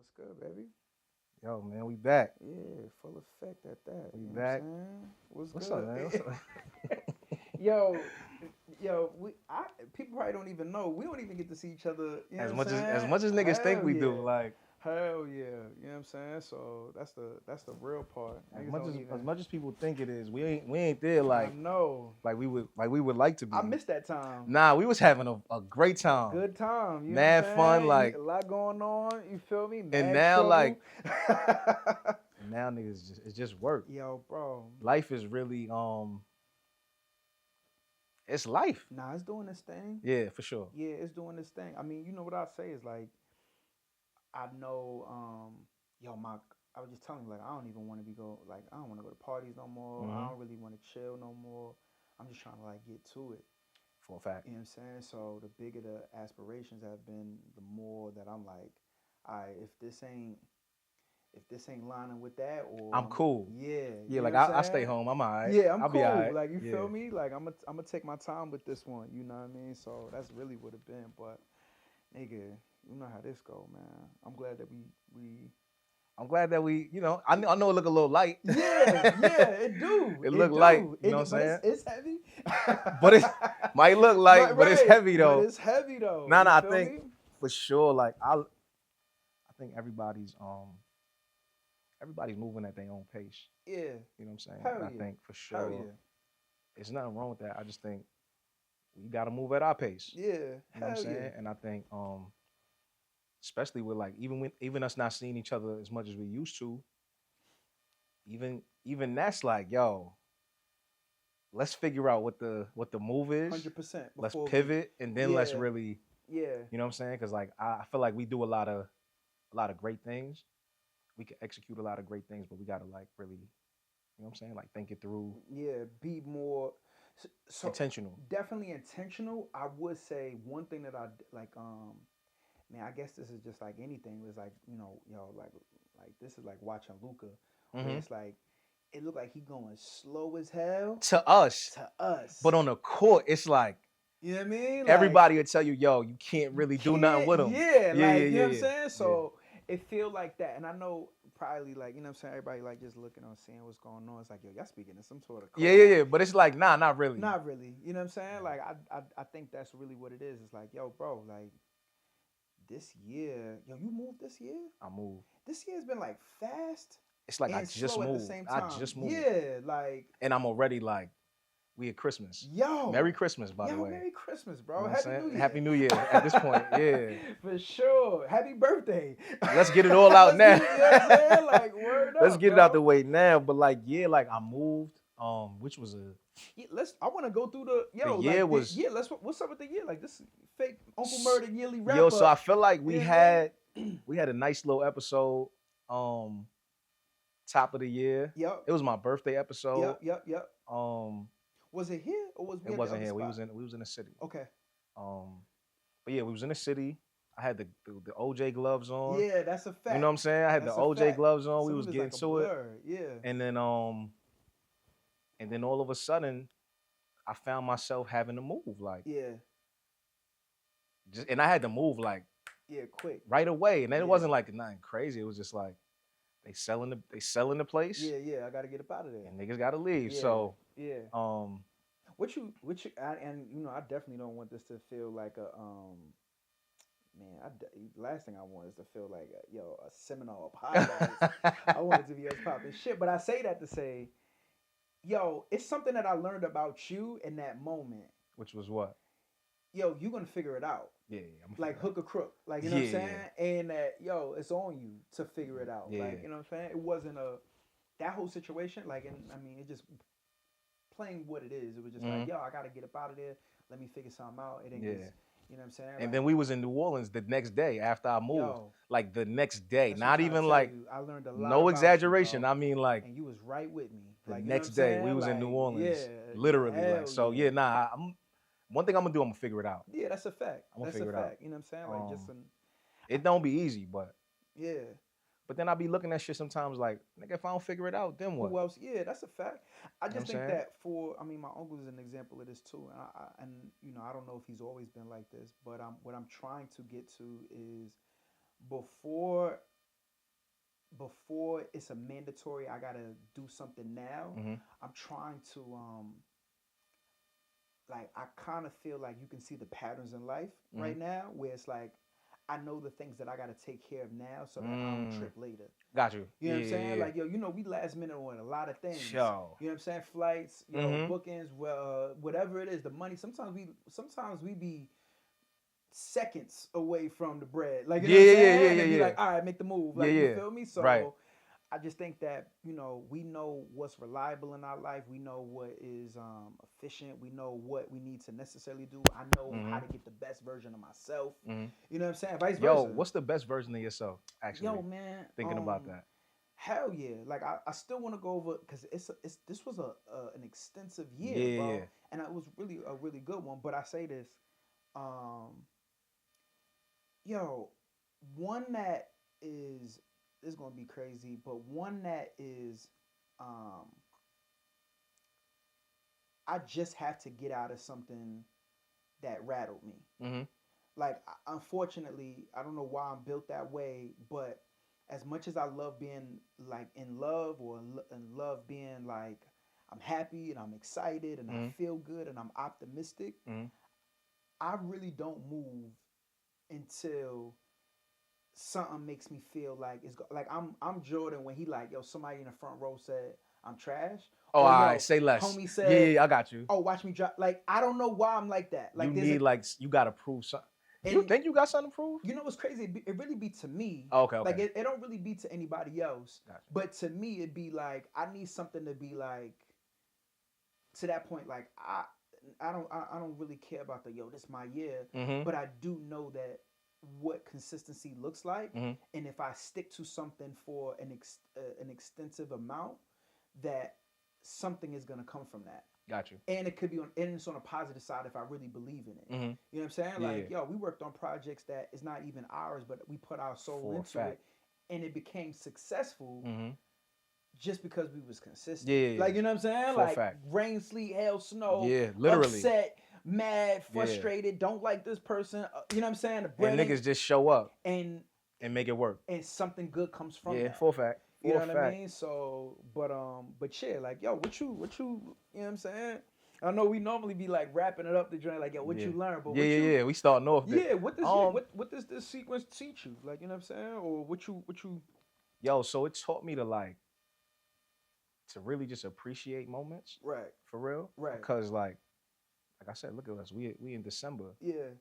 What's good, baby? Yo, man, we back. Yeah, full effect at that. We You know what I'm back. saying? What's What's up, good? man? What's up? yo, people probably don't even know. We don't even get to see each other. You know As what I'm much as saying? much as niggas think Hell we yeah, do, like hell yeah. You know what I'm saying? So that's the real part. as Niggas much don't as even. much as people think it is, we ain't there I know. like we would like to I be. missed that time. Nah, we was having a great A time, good time. You know what I'm mad fun, saying? A like, lot going on. You feel me? and Mad now trouble. like now niggas it's just work. Yo, bro. Life is really it's life. Nah, it's doing this thing. Yeah, for sure. Yeah, it's doing this thing. I mean, you know what I say is like, I know, yo, I was just telling you, like, I don't even want to like, I don't want to go to parties no more. I Hmm. don't really want to chill no more. I'm just trying to like get to it. For a fact. You know what I'm saying? So the bigger the aspirations have been, the more that I'm like, all right, if this ain't lining with that, or I'm cool. yeah, Yeah, you know like what I'm I stay saying? home. I'm alright. Yeah, I'm I'll be cool. alright. Like you Yeah. feel me? Like I'm gonna take my time with this one. You know what I mean? So that's really what it been. But nigga, you know how this go, man. I'm glad that we. I'm glad that I know it look a little light. Yeah, yeah, it do, It look it light, do, you know what I'm but saying? it's heavy. But it might look light, but it's Right, heavy but though. it's heavy though. Nah, You nah, I feel think me? for sure, like I think everybody's moving at their own pace. Yeah, You know what I'm saying? hell And I yeah, think for hell sure yeah, it's nothing wrong with that. I just think we gotta move at our pace. yeah, You know what I'm hell yeah. saying? And I think especially with like even us not seeing each other as much as we used to, even that's like, yo, let's figure out what the move is. 100% Let's before we. pivot and then let's Yeah, really, yeah, you know what I'm saying? Because like I feel like we do a lot of great things. We can execute a lot of great things, but we gotta like really, you know what I'm saying? Like think it through, yeah. Be more. So intentional. definitely intentional. I would say one thing that I like. Man, I guess this is just like anything. It's like like this is like watching Luca, where Hmm. it's like it looked like he going slow as hell To us, to but us. on the court, it's like You know what I mean? Like everybody will tell you, yo, you can't you really do nothing can't, with him. yeah, Yeah, yeah, like you know yeah, what I'm yeah, saying. yeah, So it feel like that, and I know probably like you know what I'm saying. Everybody like just looking on, seeing what's going on. It's like yo, y'all speaking in some sort of yeah, yeah, code. yeah. But it's like, nah, not really. Not really. You know what I'm saying? Yeah. Like I think that's really what it is. It's like, yo, bro, like this year, yo, you moved this year? I moved. This year's been like fast It's like I and just slow at the moved. same I time. just moved, Yeah, like and I'm already like, we at Christmas. Merry yo, Christmas, by the yo, way. Merry Christmas, You know bro. what I'm Happy saying? New Happy Year. New Year at this point. Yeah. For sure. Happy birthday. Let's get it all out Let's get now. it, you know what I'm saying? Like, word Let's up, get it out bro. the way now. But like, yeah, like I moved. Which was Yeah, I want to go through the the yo year like was yeah. What's up with the year? Like this fake Uncle s- Murder yearly yo. wrap So I up. feel like You we know what I had mean? we had a nice little episode. Top of the year. Yep. It was my birthday episode. Yep. Um, Was it here or was it we at the wasn't other here. We spot? was in the city. Okay. Um, but yeah, we was in the city. I had the OJ gloves on. Yeah, that's a You know what fact. I'm saying? I had the That's a OJ fact. gloves on. We So we was was getting like a to it, blur. Yeah. and then all of a sudden, I found myself having to move like Yeah. just, and I had to move like Yeah. Quick. right away. And then it Yeah. wasn't like nothing crazy. It was just like they selling the place, Yeah. I got to get up out of there. and niggas got to leave. Yeah. So Yeah. um, And you know, I definitely don't want this to feel like a man. Last thing I want is to feel like a seminar or podcast. I want it to be us popping shit. But I say that to say, yo, it's something that I learned about you in that moment. which was what? Yo, you gonna figure it out. Yeah, I'm gonna Like figure it out. hook or crook. Like, you know what I'm Yeah, saying? And that, yo, it's on you to figure it out. yeah, Like, you know what I'm saying? It wasn't that whole situation, like, and I mean, it just plain what it is. It was just like, hmm yo, I gotta get up out of there. Let me figure something out. It ain't yeah. just, you know what I'm saying? And Like, then we was in New Orleans the next day after I moved. yo, Like the next day, that's what I'm not trying to even tell like you. I learned a lot no about you, exaggeration. bro. I mean like And you was right with me. the Like, you know what next I'm day we saying? was in New Like, Orleans, yeah, literally. Like hell so, yeah. yeah. Nah, one thing I'm gonna do. I'm gonna figure it out. Yeah, that's a fact. I'm gonna That's a figure it out. fact. You know what I'm saying? Like, just Um, an, it don't be easy, yeah. but then I be looking at shit sometimes like, nigga, if I don't figure it out, then what? Who else? Yeah, that's a fact. I You know what I'm just think saying? that I mean, my uncle is an example of this too, and and you know, I don't know if he's always been like this, but what I'm trying to get to is before. before it's a mandatory, I gotta do something now. Mm-hmm. I'm trying to like I kind of feel like you can see the patterns in life Mm-hmm. right now, where it's like I know the things that I gotta take care of now so that I don't Mm. trip later. Got you. You know Yeah, what I'm yeah, saying? yeah. Like, yo, we last minute on a lot of things. Yo. You know what I'm saying? Flights, Mm-hmm. bookings, well, whatever it is, the money. Sometimes we be seconds away from the bread. Like, you know Yeah, what I'm yeah, yeah, saying? yeah, And yeah, it'd be yeah. like, all right, make the move. Yeah, Like, you yeah. feel me? Right. So I just think that, we know what's reliable in our life. We know what is efficient. We know what we need to necessarily do. I know how Mm-hmm. to get the best version of myself. Mm-hmm. You know what I'm saying? Vice Yo, versa. what's the best version of yourself? Yo, Actually, man. thinking about that. Hell yeah! Like I still want to go over because this was an extensive year, Yeah. bro, and it was really a really good one. But I say this, um, yo, one that is gonna be crazy, but one that is, um, I just have to get out of something that rattled me. Mm-hmm. Like unfortunately, I don't know why I'm built that way, but as much as I love being like in love or in love being like I'm happy and I'm excited and I Mm-hmm. feel good and I'm optimistic, Mm-hmm. I really don't move until something makes me feel like like I'm Jordan when he like, yo, somebody in the front row said I'm trash, Oh, all or right, yo, say less. homie Yeah, said, I got you. oh, watch me drop. Like I don't know why I'm like that. You Like there's a need you gotta prove something. You and think you got something to prove? what's crazy? It really be to me. Oh, okay, Like okay. it don't really be to anybody else. Gotcha. But to me, it'd be like I need something to be like to that point. Like I don't really care about the yo. This my year, Mm-hmm. but I do know that what consistency looks like, Mm-hmm. and if I stick to something for an extensive amount, that something is gonna come from that. Got you. And it could be and it's on a positive side if I really believe in it. Mm-hmm. You know what I'm saying? Yeah, Like, yo, we worked on projects that is not even ours, but we put our soul for a into fact. it, and it became successful Mm-hmm. just because we was consistent. Yeah, Like, you know what I'm saying? for a Like fact. rain, sleet, hail, snow, Yeah, literally. upset, mad, Yeah. frustrated, don't like this person. You know what I'm saying? The And bread niggas just show up and and make it work. something good comes from Yeah, that. for a fact. You For know a what I fact. mean? So, but yeah, like, yo, what you, you know what I'm saying? I know we normally be like wrapping it up the joint, like, yo, what Yeah. you learn, but Yeah, what you, yeah. We starting off there. yeah, what does Um, what does this sequence teach you? Like, you know what I'm saying? Or what you, Yo, so it taught me to to really just appreciate moments right, for real. right, Because like I said, look at us. We in December. yeah,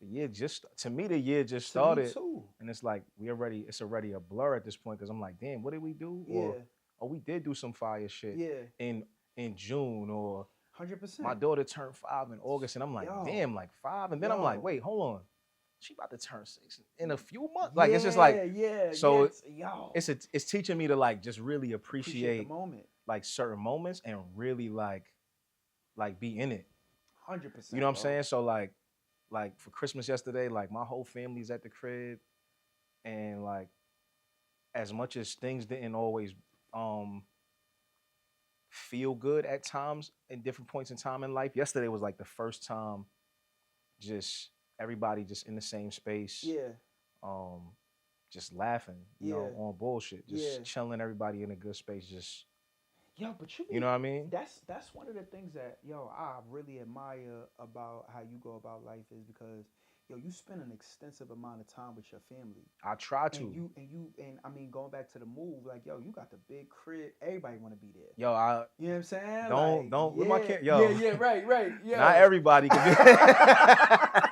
The year just to me the year just to me started. too, And it's like it's already a blur at this point because I'm like, damn, what did we do? yeah, Or we did do some fire shit yeah, in June, or 100%. my daughter turned 5 in August, and I'm like, Yo. damn, like 5, and then I'm like, Yo. wait, hold on, she about to turn 6 in a few months. Like it's just like, yeah, so yo, it's teaching me to like just really the appreciate moment, like certain moments and really like be in it. 100%. You know what I'm saying? So like for Christmas yesterday, like my whole family's at the crib, and like as much as things didn't always feel good at times in different points in time in life, yesterday was like the first time just everybody just in the same space, Yeah, um just laughing, you know, Yeah. on bullshit, just Yeah. chilling, everybody in a good space, just, yo, but you know what I mean? That's one of the things that, yo, I really admire about how you go about life is because, yo, you spend an extensive amount of time with your family. I try to. And I mean, going back to the move, like, yo, you got the big crib. Everybody want to be there. Yo, You know what I'm saying? don't Like, with my kid. yeah, Yo, yeah, right, yeah. not everybody can be.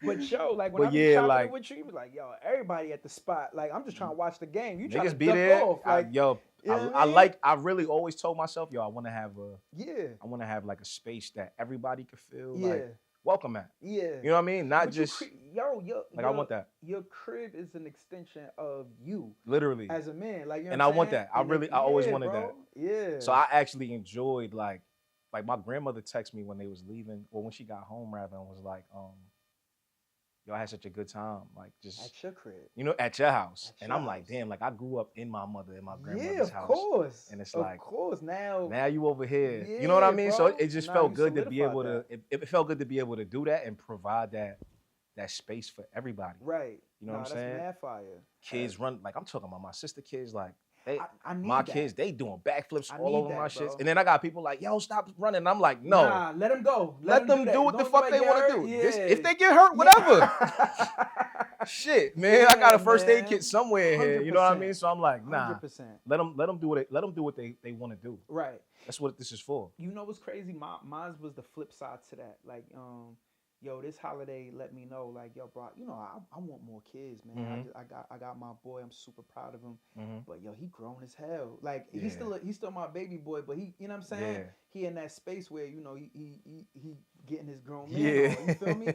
But yo, like when But I be yeah, chopping like- it with you be like, yo, everybody at the spot. Like I'm just trying to watch the game. You trying to Niggas be duck there. off. Like, Yo, you know what I I mean? like. I really always told myself, yo, I want to have like a space that everybody could feel yeah, like welcome at. yeah. You know what I mean? Not But just I want that. Your crib is an extension of you Literally. as a man. Like, you know And what I I'm want saying? that. I always yeah, wanted bro. that. Yeah. So I actually enjoyed like my grandmother texted me when they was leaving, or when she got home rather, and was like, yo, I had such a good time. Like just at your crib. you know, at your house. At And your I'm like, house. damn, like I grew up in my mother and my Yeah, grandmother's of house. course. And it's of like, course. Now you over here. You know what I Yeah, mean? So bro. it just Now felt you good to be able solidified to it felt good to be able to do that and provide that space for everybody. right. You know what I'm that's saying? mad fire. Kids run, like I'm talking about my sister kids, like I need my that. kids, they doing backflips I all need over that, my shits. bro. And then I got people like, yo, stop running. And I'm like, no. Nah, let them go. Let them do what the fuck they want to do. Yeah. If they get hurt, whatever. Shit, man. Yeah, I got a first aid man. kit somewhere here. You know what I mean? So I'm like, nah. 100%. Let them do what they want to do. Right. That's what this is for. You know what's crazy? Mine was the flip side to that. Like, yo, this holiday let me know, like, yo, bro, you know, I want more kids, man. I got my boy. I'm super proud of him. But yo, he grown as hell. Like, he's still my baby boy. But he, you know what I'm saying? Yeah. He in that space where, you know, he getting his grown man on. You feel me?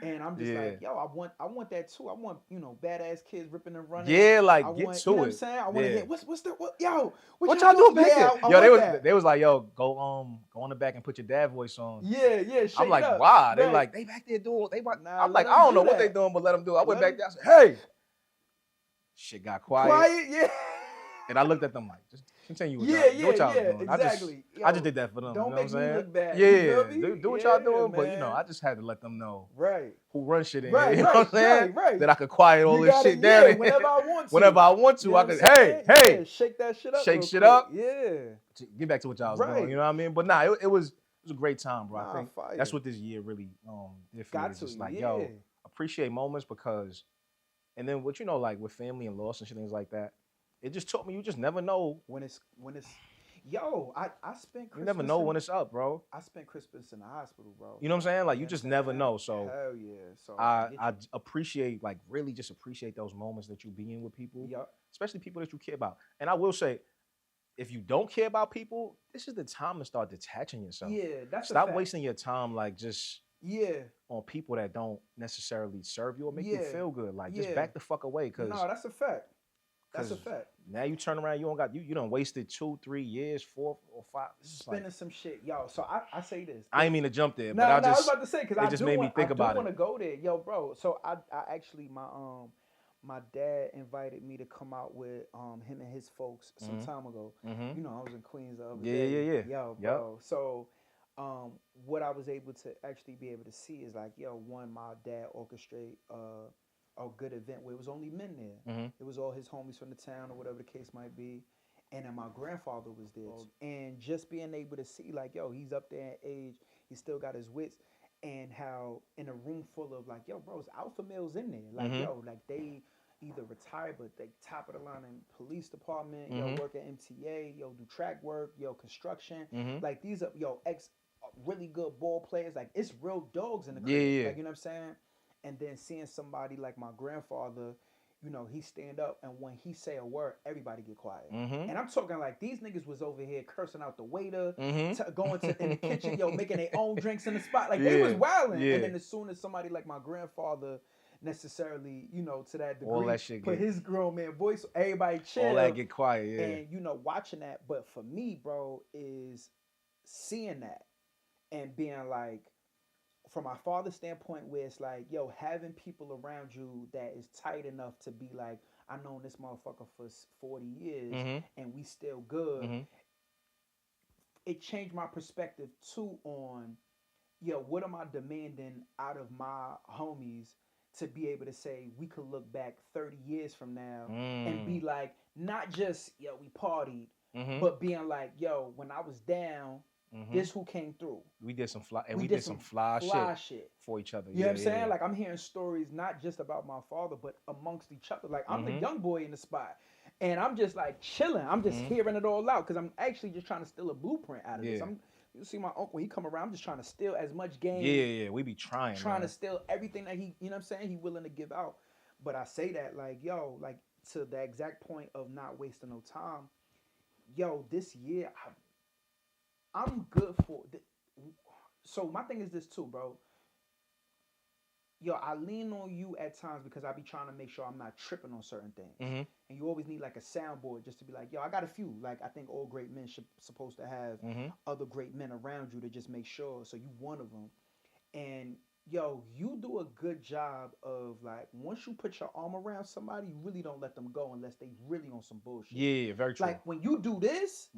And I'm just like, yo, I want that too. I want, you know, badass kids ripping and running. Yeah, like I get want, to you know it. what I'm saying? I want to get what y'all doing back there? Yo, they was like, yo, go on the back and put your dad voice on. Yeah. I'm like, up. why? They Right. like, they back there doing. Nah, I'm like, I don't know what they doing, but let them do it. I went back there. I said, hey, shit got quiet. Yeah. And I looked at them like, just continue with what y'all doing. Exactly. I just did that for them. Don't you know make what I'm saying? me look bad. Yeah, you feel me? do what y'all doing, man. but you know, I just had to let them know who run shit in here. You know what I'm saying? Right. That I could quiet all this shit down. Yeah, whenever I want to. Whenever I want to, I could. Hey, yeah, shake that shit up. Shake shit up. Yeah. Get back to what y'all was doing. You know what I mean? But nah, it was a great time, bro. I think fire. that's what this year really did for me. It's just like, yo, appreciate moments because, and then what you know, like with family and loss and shit, things like that. It just taught me you just never know when it's. Yo, I spent Christmas. You never know when it's up, bro. I spent Christmas in the hospital, bro. You know what I'm saying? Like you just never know. So hell yeah. So I appreciate, like, really just appreciate those moments that you be in with people, especially people that you care about. And I will say, if you don't care about people, this is the time to start detaching yourself. Yeah, that's stop wasting your time, like just on people that don't necessarily serve you or make you feel good. Like just back the fuck away, cause no, that's a fact. That's a fact. Now you turn around, you done wasted 2, 3 years, 4 or 5. Spending some shit. Yo, so I say this. I ain't mean to jump there, but I was about to say, because it just made me think about it. I do want to go there. Yo, bro. So I actually, my dad invited me to come out with him and his folks some time ago. You know, I was in Queens the other day. Yeah. Yo, bro. So what I was able to actually be able to see is like, yo, one, my dad orchestrate a good event where it was only men there. It was all his homies from the town or whatever the case might be. And then my grandfather was there. And just being able to see, like, yo, he's up there in age, he still got his wits, and how in a room full of, like, yo, bro, it's alpha males in there. Like, yo, like, they either retired, but they top of the line in police department, yo, work at MTA, yo, do track work, yo, construction. Like, these are, yo, really good ball players. Like, it's real dogs in the crib. Yeah. Like, you know what I'm saying? And then seeing somebody like my grandfather, you know, he stand up, and when he say a word, everybody get quiet. And I'm talking like these niggas was over here cursing out the waiter, going to in the kitchen, yo, making their own drinks in the spot. Like they was wilding. And then as soon as somebody like my grandfather necessarily, you know, to that degree, all that shit put his grown man voice, everybody chill. All that get quiet, And, you know, watching that. But for me, bro, is seeing that and being like, from my father's standpoint, where it's like, yo, having people around you that is tight enough to be like, I known this motherfucker for 40 years and we still good. It changed my perspective too on, yo, what am I demanding out of my homies to be able to say we could look back 30 years from now and be like, not just, yo, we partied, but being like, yo, when I was down, this who came through. We did some fly shit for each other. You know what I'm saying? Like, I'm hearing stories not just about my father, but amongst each other. Like, I'm the young boy in the spot. And I'm just like chilling. I'm just hearing it all out because I'm actually just trying to steal a blueprint out of this. You see my uncle, when he come around, I'm just trying to steal as much game. Yeah. We be trying to steal everything that he, you know what I'm saying, he willing to give out. But I say that like, yo, like to the exact point of not wasting no time. Yo, this year, I'm good for it. So my thing is this too, bro. Yo, I lean on you at times because I be trying to make sure I'm not tripping on certain things. And you always need like a soundboard just to be like, yo, I got a few. Like, I think all great men should supposed to have other great men around you to just make sure. So you one of them. And yo, you do a good job of like, once you put your arm around somebody, you really don't let them go unless they really on some bullshit. Yeah, very true. Like when you do this,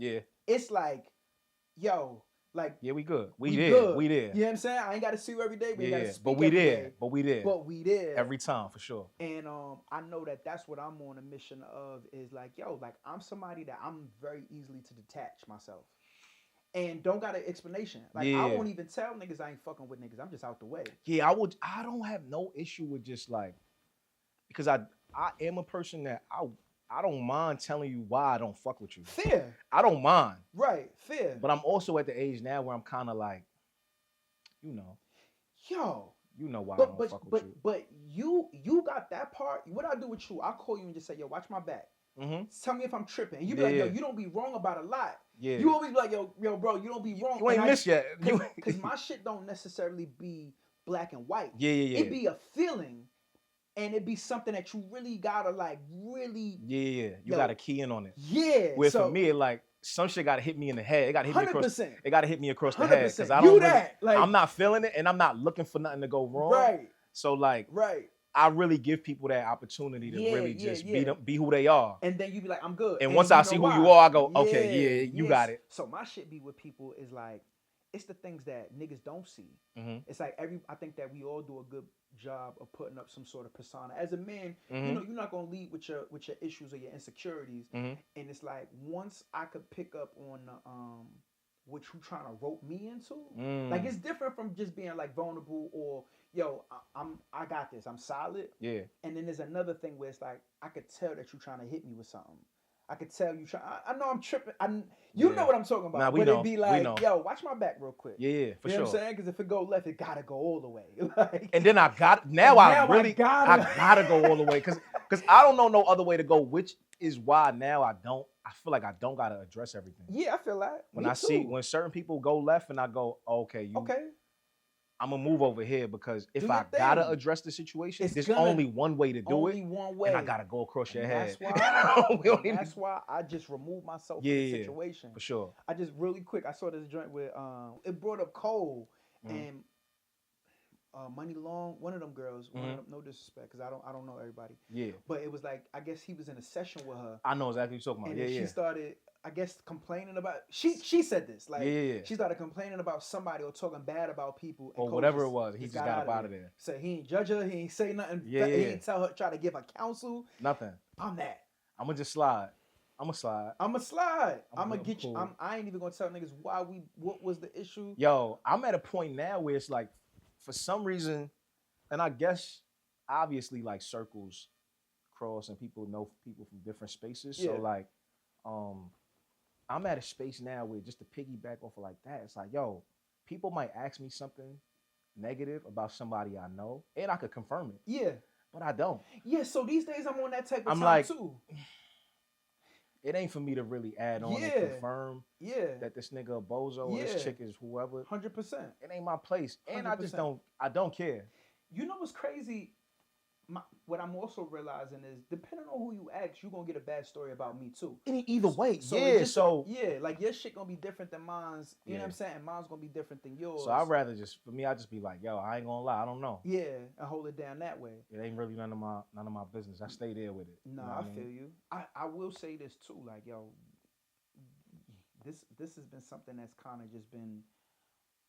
it's like, yo, Like, yeah, we good. We good. We there. You know what I'm saying? I ain't got to see you every day. We ain't got to speak but we every there. day. But we there. But we there. Every time, for sure. And I know that that's what I'm on a mission of, is like, yo, like, I'm somebody that I'm very easily to detach myself. And don't got an explanation. Like, I won't even tell niggas I ain't fucking with niggas. I'm just out the way. Yeah, I don't have no issue with just like, because I am a person that I don't mind telling you why I don't fuck with you. Fair. I don't mind. Right. Fair. But I'm also at the age now where I'm kind of like, you know. Yo. You know why I don't fuck with you. But you got that part. What I do with you, I'll call you and just say, yo, watch my back. Mm-hmm. Tell me if I'm tripping. And you be like, yo, you don't be wrong about a lot. Yeah. You always be like, yo, bro, you don't be wrong. You ain't missed yet. Because my shit don't necessarily be black and white. Yeah. It be a feeling, and it be something that you really gotta like really. Yeah. You gotta key in on it. Yeah. Where for me, like, some shit gotta hit me in the head. It gotta hit 100%. me across. It gotta hit me across the head because I don't. I'm not feeling it, and I'm not looking for nothing to go wrong. Right. So like. Right. I really give people that opportunity to really just be who they are. And then you be like, I'm good. And once I see who you are, I go, okay, you got it. So my shit be with people is like, it's the things that niggas don't see. Mm-hmm. It's like I think that we all do a good job of putting up some sort of persona. As a man, mm-hmm. you know, you're not gonna lead with your issues or your insecurities. Mm-hmm. And it's like, once I could pick up on the what you trying to rope me into, like, it's different from just being like vulnerable or, yo, I got this, I'm solid. Yeah. And then there's another thing where it's like, I could tell that you're trying to hit me with something. I could tell you I know I'm tripping. You know what I'm talking about. Nah, but it'd be like, yo, watch my back real quick. Yeah, for sure. You know what I'm saying? Because if it go left, it gotta go all the way. Like, and then I gotta go all the way because I don't know no other way to go, which is why now I feel like I don't gotta address everything. Yeah, I feel that. When certain people go left and I go, okay, I'm gonna move over here because if I gotta address the situation, there's only one way to do it. One way. And I gotta go across your head. That's why I just remove myself from the situation. For sure. I just really quick, I saw this joint where it brought up Cole and Money Long, one of them girls, no disrespect, because I don't know everybody. Yeah. But it was like, I guess he was in a session with her. I know exactly what you're talking about. And she started, I guess, complaining about, she said this, like, she started complaining about somebody or talking bad about people. Or whatever it was. He just got up out of there. So he ain't judge her, he ain't say nothing. He ain't tell her, try to give her counsel. Nothing. I'm that. I'm going to just slide. I'm going to slide. I'm going to get you. I ain't even going to tell niggas what was the issue. Yo, I'm at a point now where it's like, for some reason, and I guess obviously like circles cross and people know people from different spaces. So like, I'm at a space now where, just to piggyback off of like that, it's like, yo, people might ask me something negative about somebody I know, and I could confirm it. Yeah. But I don't. Yeah, so these days I'm on that type of time too. It ain't for me to really add on and confirm that this nigga a bozo or this chick is whoever. 100%. It ain't my place. And 100%. I don't care. You know what's crazy? What I'm also realizing is, depending on who you ask, you're going to get a bad story about me too. Either way. Like, your shit going to be different than mine's. You know what I'm saying? And mine's going to be different than yours. So I'd rather for me, I just be like, yo, I ain't going to lie. I don't know. Yeah, and hold it down that way. It ain't really none of my business. I stay there with it. No, I feel you. I will say this too. Like, yo, this has been something that's kind of just been,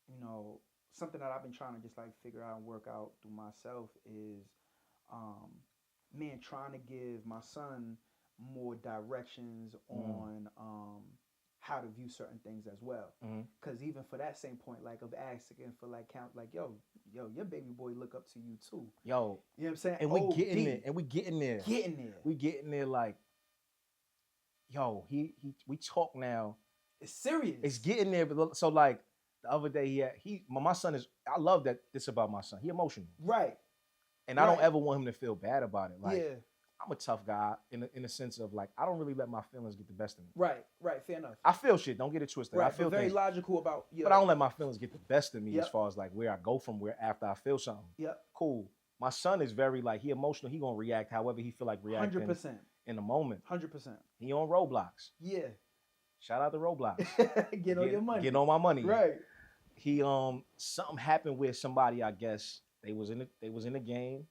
you know, something that I've been trying to just like figure out and work out through myself is, trying to give my son more directions on how to view certain things as well. Because even for that same point, like, of asking for like count, like, yo, your baby boy look up to you too. Yo, you know what I'm saying? And we getting there. We getting there. Like, yo, we talk now. It's serious. It's getting there. But so like the other day, my son is. I love that this about my son. He emotional. Right. And I don't ever want him to feel bad about it. Like, yeah. I'm a tough guy in a sense of like, I don't really let my feelings get the best of me. Right, fair enough. I feel shit, don't get it twisted. Right, I feel very things, logical about, but I don't let my feelings get the best of me as far as like where I go from where after I feel something. Yep. Cool. My son is very like, he emotional, he gonna react however he feel like reacting 100%. In the moment. 100%. He on Roblox. Yeah. Shout out to Roblox. Get on your money. Get on my money. Right. He something happened with somebody, I guess. They was in the game.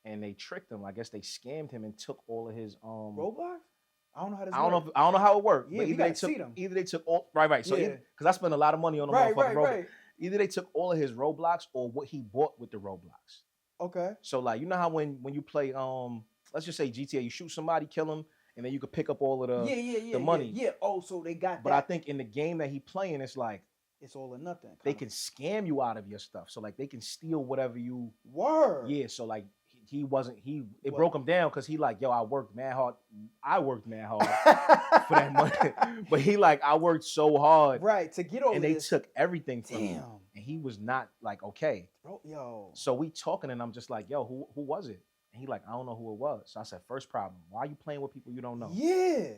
And they tricked him. I guess they scammed him and took all of his Roblox? I don't know how this I don't works. know. I don't know how it worked. Yeah, but we gotta see them. either they took all right. So Yeah. because I spent a lot of money on the Right, motherfucking Roblox. right. Either they took all of his Roblox or what he bought with the Roblox. Okay. So like you know how when you play let's just say GTA, you shoot somebody, kill him, and then you could pick up all of the money. Yeah. Oh, so they got But that. I think in the game that he playing, it's like it's all or nothing. They can scam you out of your stuff. So like they can steal whatever you Word. Yeah. So like he wasn't it broke him down because he like, yo, I worked mad hard. I worked mad hard for that money. But he like, I worked so hard. Right. To get over and they took everything from him. Damn. And he was not like, okay. Bro, yo. So we talking and I'm just like, yo, who was it? And he like, I don't know who it was. So I said, first problem, why are you playing with people you don't know? Yeah.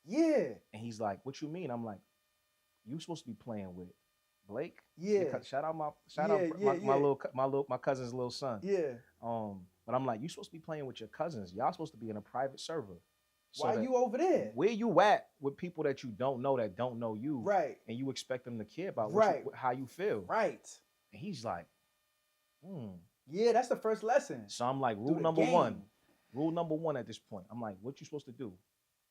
Yeah. And he's like, what you mean? I'm like, you supposed to be playing with Blake. Yeah. Shout out my cousin's little son. Yeah. But I'm like, you supposed to be playing with your cousins. Y'all supposed to be in a private server. So why you over there? Where you at with people that you don't know that don't know you? Right. And you expect them to care about how you feel. Right. And he's like, Yeah, that's the first lesson. So I'm like, rule number one at this point. I'm like, what you supposed to do?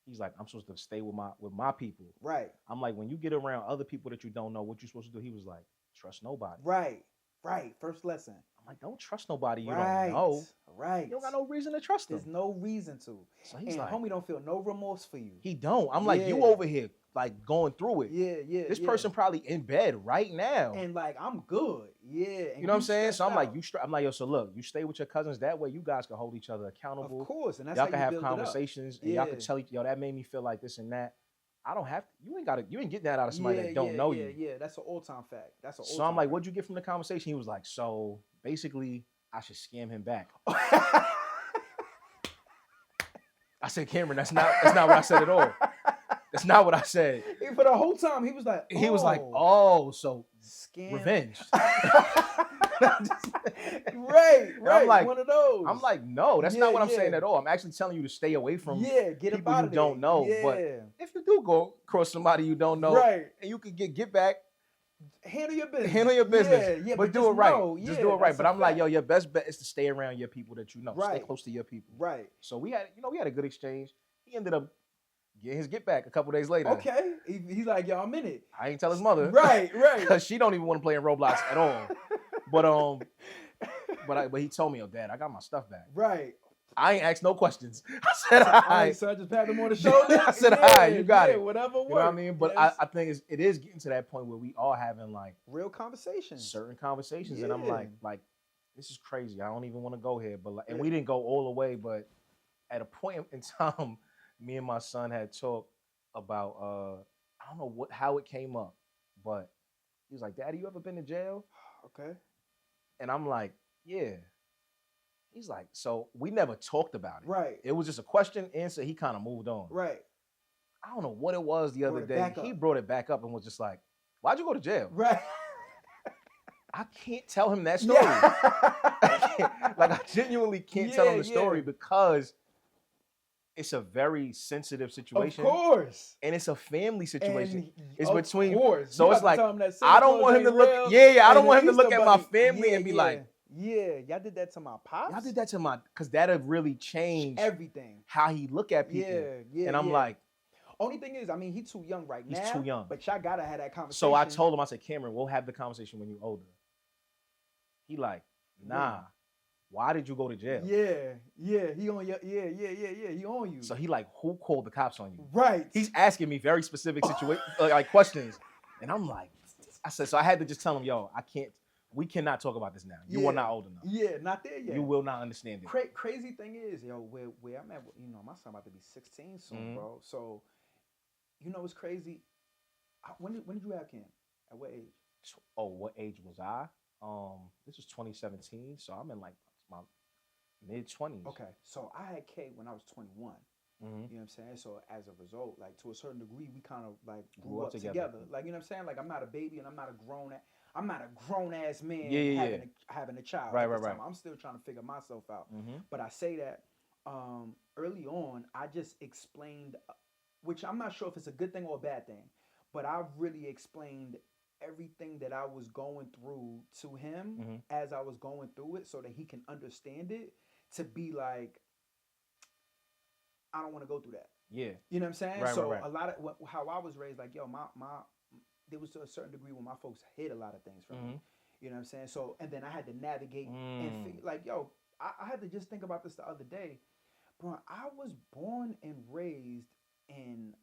He's like, I'm supposed to stay with my people. Right. I'm like, when you get around other people that you don't know, what you supposed to do? He was like, trust nobody. Right. Right. First lesson. I'm like, don't trust nobody you don't know. Right. You don't got no reason to trust them. There's no reason to. So he's like, homie don't feel no remorse for you. He don't. I'm like, you over here like going through it. Yeah. This person probably in bed right now. And like, I'm good. Yeah. And you know what I'm saying? So I'm like, I'm like, yo, so look, you stay with your cousins that way. You guys can hold each other accountable. Of course. And that's y'all how can you have build conversations and y'all can tell each yo, that made me feel like this and that. I don't have to, you ain't getting that out of somebody that don't know you. Yeah, that's an all-time fact. So I'm like, what'd you get from the conversation? He was like, so basically, I should scam him back. I said, Cameron, that's not what I said at all. That's not what I said. For the whole time, he was like, so scam. Revenge. right. I'm like, one of those. I'm like, no, that's not what I'm saying at all. I'm actually telling you to stay away from get people you don't know. But if you do go across somebody you don't know, right, and you can get back, handle your business. Yeah, but do it right. Just do it right. But I'm like, yo, your best bet is to stay around your people that you know. Right. Stay close to your people. Right. So we had a good exchange. He ended up getting his get back a couple days later. Okay. He's like, yo, I'm in it. I ain't tell his mother. Right. Because she don't even want to play in Roblox at all. But he told me, yo, Dad, I got my stuff back. Right. I ain't asked no questions. I said, all right. So I just pat him on the shoulder. I said, all right, you got it. Whatever works. You know what I mean? But I think it is getting to that point where we all having like real conversations. Certain conversations. And I'm like, this is crazy. I don't even want to go here. But and we didn't go all the way, but at a point in time, me and my son had talked about I don't know how it came up, but he was like, Daddy, you ever been to jail? Okay. And I'm like, yeah. He's like, so we never talked about it. Right. It was just a question, answer. He kind of moved on. Right. I don't know what it was the other day. He brought it back up and was just like, why'd you go to jail? Right. I can't tell him that story. I genuinely can't tell him the story because it's a very sensitive situation. Of course. And it's a family situation. It's of between. Course. So it's like, I don't want him to look. Yeah, I don't want him to look at my family and be like, yeah, y'all did that to my pops? Y'all did that to because that'll really change everything. How he look at people. Yeah. And I'm like. Only thing is, I mean, he's too young right now. He's too young. But y'all gotta have that conversation. So I told him, I said, Cameron, we'll have the conversation when you're older. He like, nah. Why did you go to jail? Yeah. He on you. Yeah. He on you. So he like, who called the cops on you? Right. He's asking me very specific like questions. And I'm like, I said, so I had to just tell him, yo, we cannot talk about this now. You are not old enough. Yeah, not there yet. You will not understand it. Crazy thing is, yo, where I'm at, my son about to be 16 soon, bro. So, what's crazy? When did you have Cam? At what age? Oh, what age was I? This was 2017, so I'm in like my mid-20s. Okay, so I had K when I was 21. You know what I'm saying? So as a result, like to a certain degree, we kind of like grew up together. Like, you know what I'm saying? Like I'm not a baby and I'm not a grown ass man having a child. Right. I'm still trying to figure myself out. But I say that early on, I just explained, which I'm not sure if it's a good thing or a bad thing, but I really explained everything that I was going through to him as I was going through it so that he can understand it, to be like, I don't want to go through that. Yeah. You know what I'm saying? Right, So right, right. a lot of how I was raised, like yo, my there was to a certain degree where my folks hid a lot of things from me. You know what I'm saying? So and then I had to navigate and like yo, I had to just think about this the other day, bro. I was born and raised in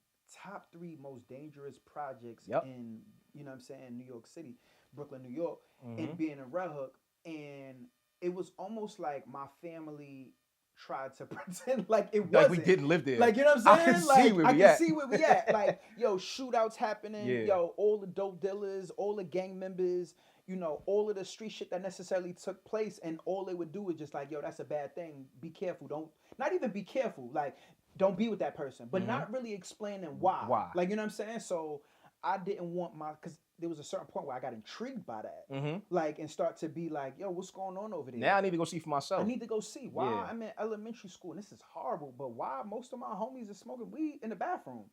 top three most dangerous projects Yep. in you know what I'm saying New York City, Brooklyn, New York, Mm-hmm. and being in Red Hook, and it was almost like my family tried to pretend like it Like we wasn't. didn't live there. Like, you know what I'm I can saying? see Like, where I we can at. see where we at. Like, yo, shootouts happening. Yeah. Yo, all the dope dealers, all the gang members, you know, all of the street shit that necessarily took place. And all they would do is just like, yo, that's a bad thing. Be careful. Don't, not even be careful. Like, don't be with that person. But not really explaining why. Why? Like, you know what I'm saying? So I didn't want my, because there was a certain point where I got intrigued by that. Like, and start to be like, yo, what's going on over there? Now I need to go see for myself. I need to go see why Yeah. I'm in elementary school and this is horrible, but why most of my homies are smoking weed in the bathroom?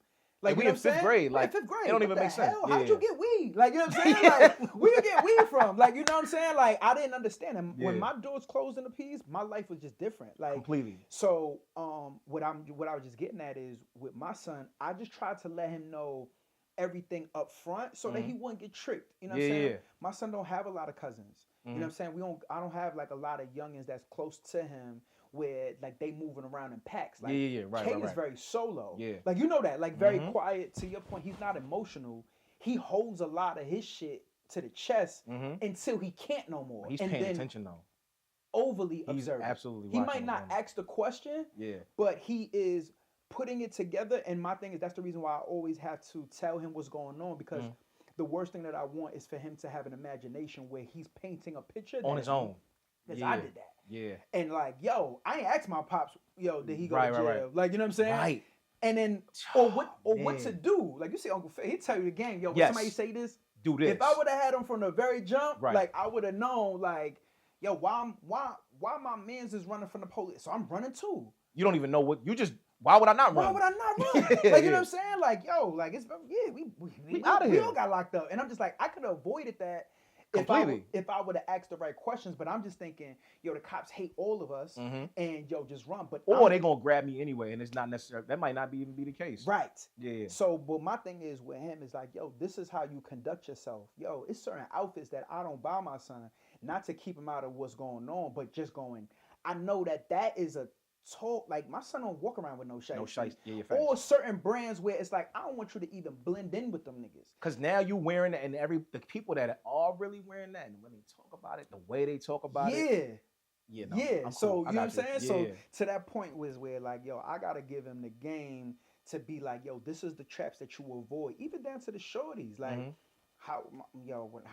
Like, Like, we you know in what I'm fifth saying? grade. Like, fifth grade. it don't What even the make sense. hell? Yeah. How'd you get weed? Like, you know what I'm saying? Like, where you get weed from? Like, you know what I'm saying? Like, I didn't understand. And when Yeah. my doors closed in the P's, my life was just different. Like, Completely. So, what I was just getting at is with my son, I just tried to let him know everything up front so that he wouldn't get tricked. You know what I'm saying? Yeah. My son don't have a lot of cousins. You know what I'm saying? I don't have like a lot of youngins that's close to him where like they moving around in packs. Like Right, K right, is right. very solo. Yeah. Like you know that. Like very quiet. To your point, he's not emotional. He holds a lot of his shit to the chest until he can't no more. He's and paying then attention though. Overly He's observant. absolutely He watching might not them. ask the question. Yeah. But he is putting it together. And my thing is that's the reason why I always have to tell him what's going on because the worst thing that I want is for him to have an imagination where he's painting a picture On his own. Because Yeah. I did that. Yeah. And like, yo, I ain't asked my pops, yo, did he go Right, to right, jail? right. Like, you know what I'm saying? Right. And then, or what Man. to do? Like you see, Uncle Phil, he tell you the game. Yo, when Yes. somebody say this, Do this. if I would have had him from the very jump, Right. like I would have known, like, yo, why my man's is running from the police? So I'm running too. You don't even know what you just. Why would I not run? Why would I not run? Yeah, like you know what I'm saying? Like yo, like it's we out of we here. all got locked up, and I'm just like I could have avoided that Completely. if I would have asked the right questions. But I'm just thinking, yo, the cops hate all of us, and yo, just run. But or they gonna grab me anyway, and it's not necessary. That might not even be the case. Right. Yeah. So, but my thing is with him is like, yo, this is how you conduct yourself. Yo, it's certain outfits that I don't buy my son, not to keep him out of what's going on, but just going. I know that is a talk. Like my son don't walk around with no shites. No shites. Yeah, or certain brands where it's like I don't want you to even blend in with them niggas. Cause now you wearing it, and the people that are really wearing that, and when they talk about it, the way they talk about it. Yeah. No, yeah. So cool. you know what I'm saying? Yeah. So to that point was where like, yo, I gotta give him the game to be like, yo, this is the traps that you avoid, even down to the shorties. Like how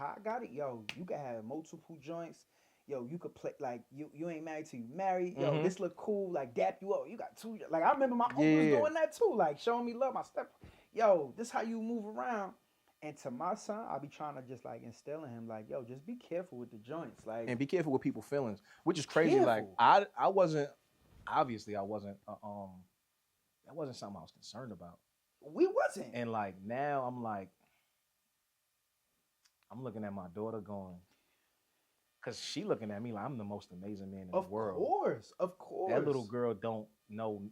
I got it, yo, you can have multiple joints. Yo, you could play like you ain't married till you married. Yo, this look cool. Like dap you up. You got two. Like I remember my uncles doing that too. Like showing me love. My step. Yo, this how you move around. And to my son, I be trying to just like instill in him like, yo, just be careful with the joints. Like and be careful with people's feelings, which is crazy. Careful. Like I wasn't obviously I wasn't that wasn't something I was concerned about. We wasn't. And like now I'm like I'm looking at my daughter going. Cause she looking at me like I'm the most amazing man in the world. Of course. That little girl don't know.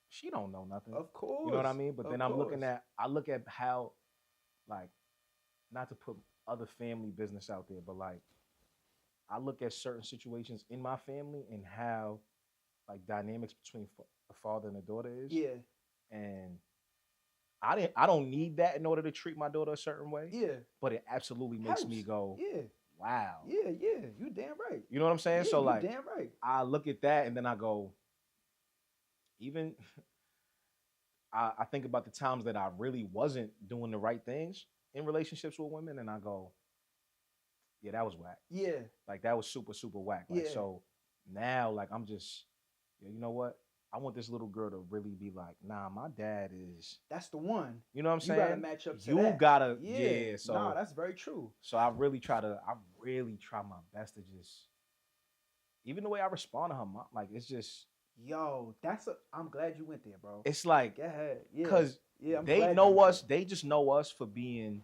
She don't know nothing. Of course. You know what I mean? But then I look at how, like, not to put other family business out there, but like, I look at certain situations in my family and how, like, dynamics between the father and the daughter is. Yeah. And I don't need that in order to treat my daughter a certain way. Yeah. But it absolutely makes me go. Yeah. Wow. Yeah, you damn right. You know what I'm saying? Yeah, so like, damn right. I look at that and then I go, even I think about the times that I really wasn't doing the right things in relationships with women, and I go, yeah, that was whack. Yeah. Like that was super, super whack. Like so now, like I'm just, you know what? I want this little girl to really be like, nah, my dad is. That's the one. You know what I'm saying? You gotta match up to you that. Gotta, yeah. So nah, that's very true. So I really try my best to just, even the way I respond to her mom, like it's just. Yo, I'm glad you went there, bro. It's like, go ahead. Yeah. Because they know us. They just know us for being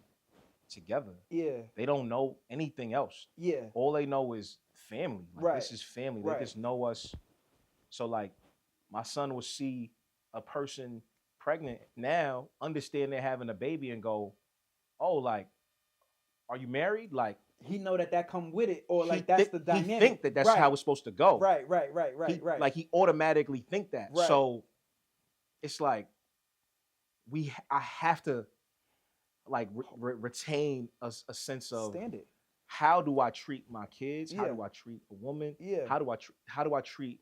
together. Yeah. They don't know anything else. Yeah. All they know is family. Like, right. This is family. Right. They just know us. So like, my son will see a person pregnant now, understand they're having a baby and go, oh, like, are you married? Like, he know that come with it, or like that's the dynamic. He think that that's how it's supposed to go. Right. Like he automatically think that. Right. So it's like I have to like retain a sense of standard. How do I treat my kids? How do I treat a woman? How do I treat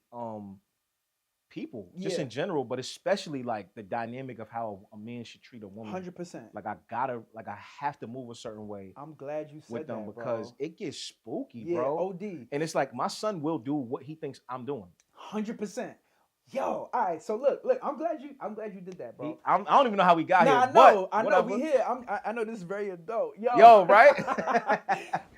people just in general, but especially like the dynamic of how a man should treat a woman. 100%. Like I have to move a certain way. I'm glad you said with them that, because bro. it gets spooky, Yeah, bro. OD. And it's like my son will do what he thinks I'm doing. 100%. Yo, all right. So look. I'm glad you did that, bro. I don't even know how we got here. I know we here. I know this is very adult. Yo, right?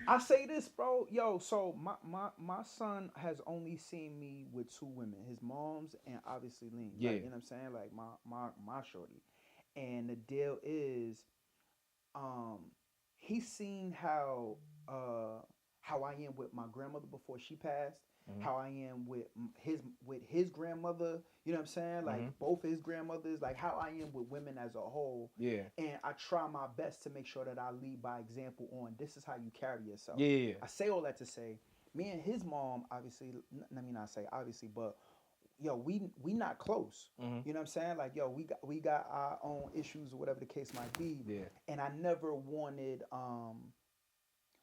I say this, bro. Yo, so my son has only seen me with two women, his mom's and obviously Lean. Yeah. Like, you know what I'm saying? Like my shorty. And the deal is, he's seen how I am with my grandmother before she passed. Mm-hmm. How I am with his grandmother, you know what I'm saying? Like both his grandmothers, like how I am with women as a whole. Yeah. And I try my best to make sure that I lead by example on this is how you carry yourself. Yeah. I say all that to say, me and his mom, obviously, let me not say obviously, but yo, we not close. Mm-hmm. You know what I'm saying? Like, yo, we got our own issues or whatever the case might be. Yeah. And I never wanted,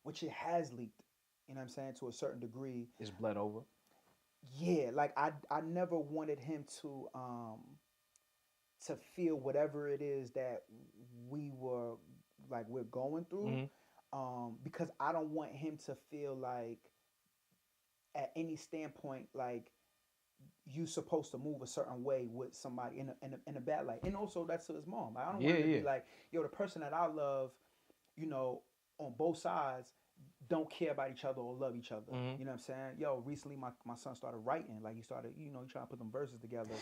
which it has leaked. You know what I'm saying? To a certain degree. It's bled over. Yeah, like I never wanted him to feel whatever it is that we're going through. Mm-hmm. Because I don't want him to feel like at any standpoint like you supposed to move a certain way with somebody in a bad light. And also that's to his mom. I don't want him to be like, yo, the person that I love, you know, on both sides don't care about each other or love each other. Mm-hmm. You know what I'm saying? Yo, recently my son started writing. Like he started, he trying to put them verses together.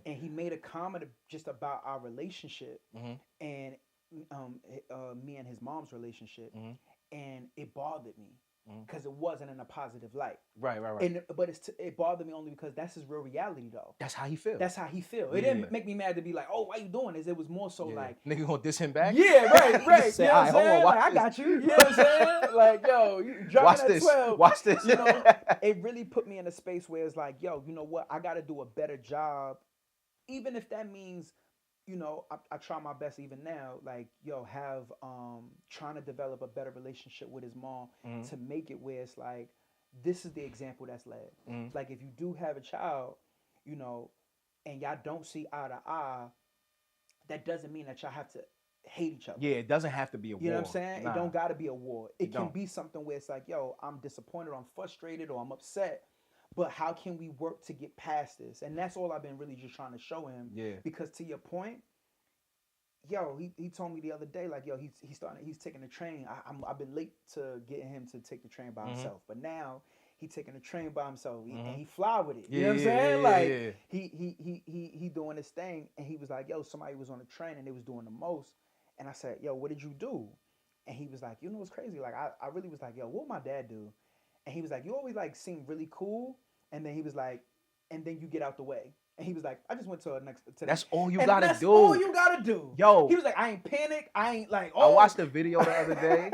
And he made a comment just about our relationship and me and his mom's relationship. Mm-hmm. And it bothered me because it wasn't in a positive light. Right. But it bothered me only because that's his real reality though. That's how he feels. It didn't make me mad to be like, oh, why you doing this? It was more so like, nigga gonna diss him back? Yeah, right. Say, you know what I'm saying? Like, I got you. You know what I'm saying? Like, yo, you driving at 12. Watch this. You know, it really put me in a space where it's like, yo, you know what? I got to do a better job, even if that means, you know, I try my best even now, like, yo, trying to develop a better relationship with his mom to make it where it's like, this is the example that's led. Like, if you do have a child, you know, and y'all don't see eye to eye, that doesn't mean that y'all have to hate each other. Yeah, it doesn't have to be a war. You know what I'm saying? Nah. It don't got to be a war. It can be something where it's like, yo, I'm disappointed, or I'm frustrated, or I'm upset. But how can we work to get past this? And that's all I've been really just trying to show him. Yeah. Because to your point, yo, he told me the other day, like, yo, he's taking the train. I've been late to getting him to take the train by himself. But now he's taking the train by himself and he fly with it. You know what I'm saying? Like he doing this thing, and he was like, yo, somebody was on the train and they was doing the most. And I said, yo, what did you do? And he was like, you know what's crazy? Like I really was like, yo, what my dad do? And he was like, you always like seem really cool. And then he was like, and then you get out the way. And he was like, I just went to That's all you gotta do. That's all you gotta do. Yo. He was like, I ain't panic. I ain't like, I watched the video the other day,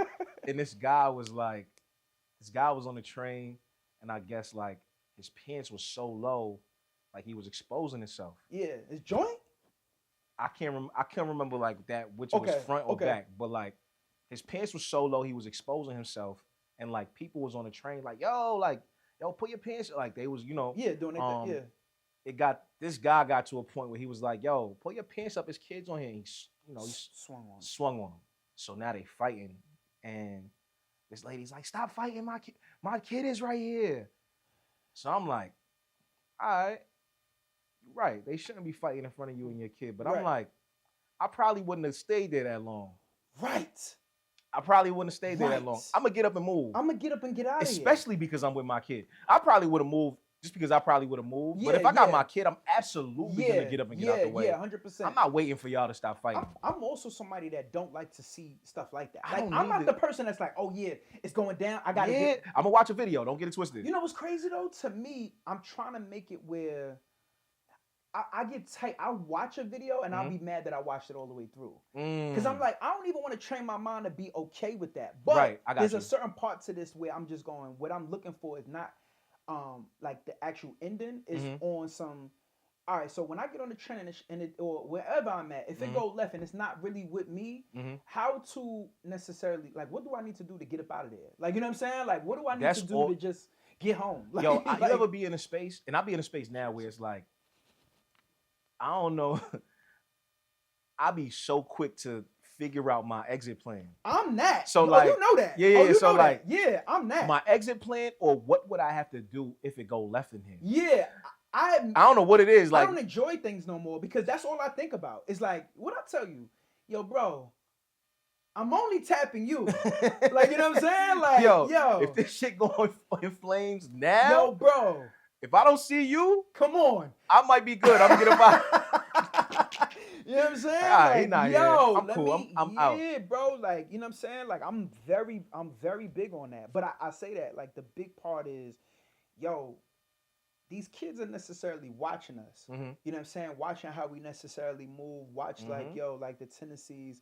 and this guy was on the train, and I guess like his pants was so low, like he was exposing himself. Yeah, his joint? I can't remember like that, which was front or back, but like his pants was so low, he was exposing himself, and like people was on the train like, yo, put your pants, like they was, doing it, this guy got to a point where he was like, yo, put your pants up, his kid's on here. He swung on him. So now they fighting, and this lady's like, stop fighting, my kid is right here. So I'm like, all right, you're right, they shouldn't be fighting in front of you and your kid. But I'm like, I probably wouldn't have stayed there that long. Right. I probably wouldn't have stayed there that long. I'm going to get up and move. I'm going to get up and get out of here. Especially because I'm with my kid. I probably would have moved just because I probably would have moved. But if I got my kid, I'm absolutely going to get up and get out the way. Yeah, 100%. I'm not waiting for y'all to stop fighting. I'm also somebody that don't like to see stuff like that. Like, I'm not the person that's like, oh, yeah, it's going down. I got to get... I'm going to watch a video. Don't get it twisted. You know what's crazy, though? To me, I'm trying to make it where I get tight. I watch a video and I'll be mad that I watched it all the way through. Because I'm like, I don't even want to train my mind to be okay with that. But there's a certain part to this where I'm just going, what I'm looking for is not like the actual ending is on some. All right, so when I get on the train and it or wherever I'm at, if it go left and it's not really with me, how to necessarily like what do I need to do to get up out of there? Like you know what I'm saying? Like what do I need to do to just get home? Like, yo, you ever be in a space, and I'll be in a space now where it's like, I don't know, I'll be so quick to figure out my exit plan. I'm that. So like, you know that. Yeah. So like, yeah, I'm that. My exit plan, or what would I have to do if it go left in here? Yeah. I don't know what it is. Like, I don't enjoy things no more because that's all I think about. It's like, what I tell you, yo, bro, I'm only tapping you. Like, you know what I'm saying? Like, yo, if this shit going in flames now, yo, bro, if I don't see you, come on, I might be good. I'm gonna get about. You know what I'm saying? Right, he not yo, here. I'm cool. I'm out. Yeah, bro. Like, you know what I'm saying? Like, I'm very big on that. But I say that, like, the big part is, yo, these kids are necessarily watching us. You know what I'm saying? Watching how we necessarily move. Watch like, yo, like the tendencies.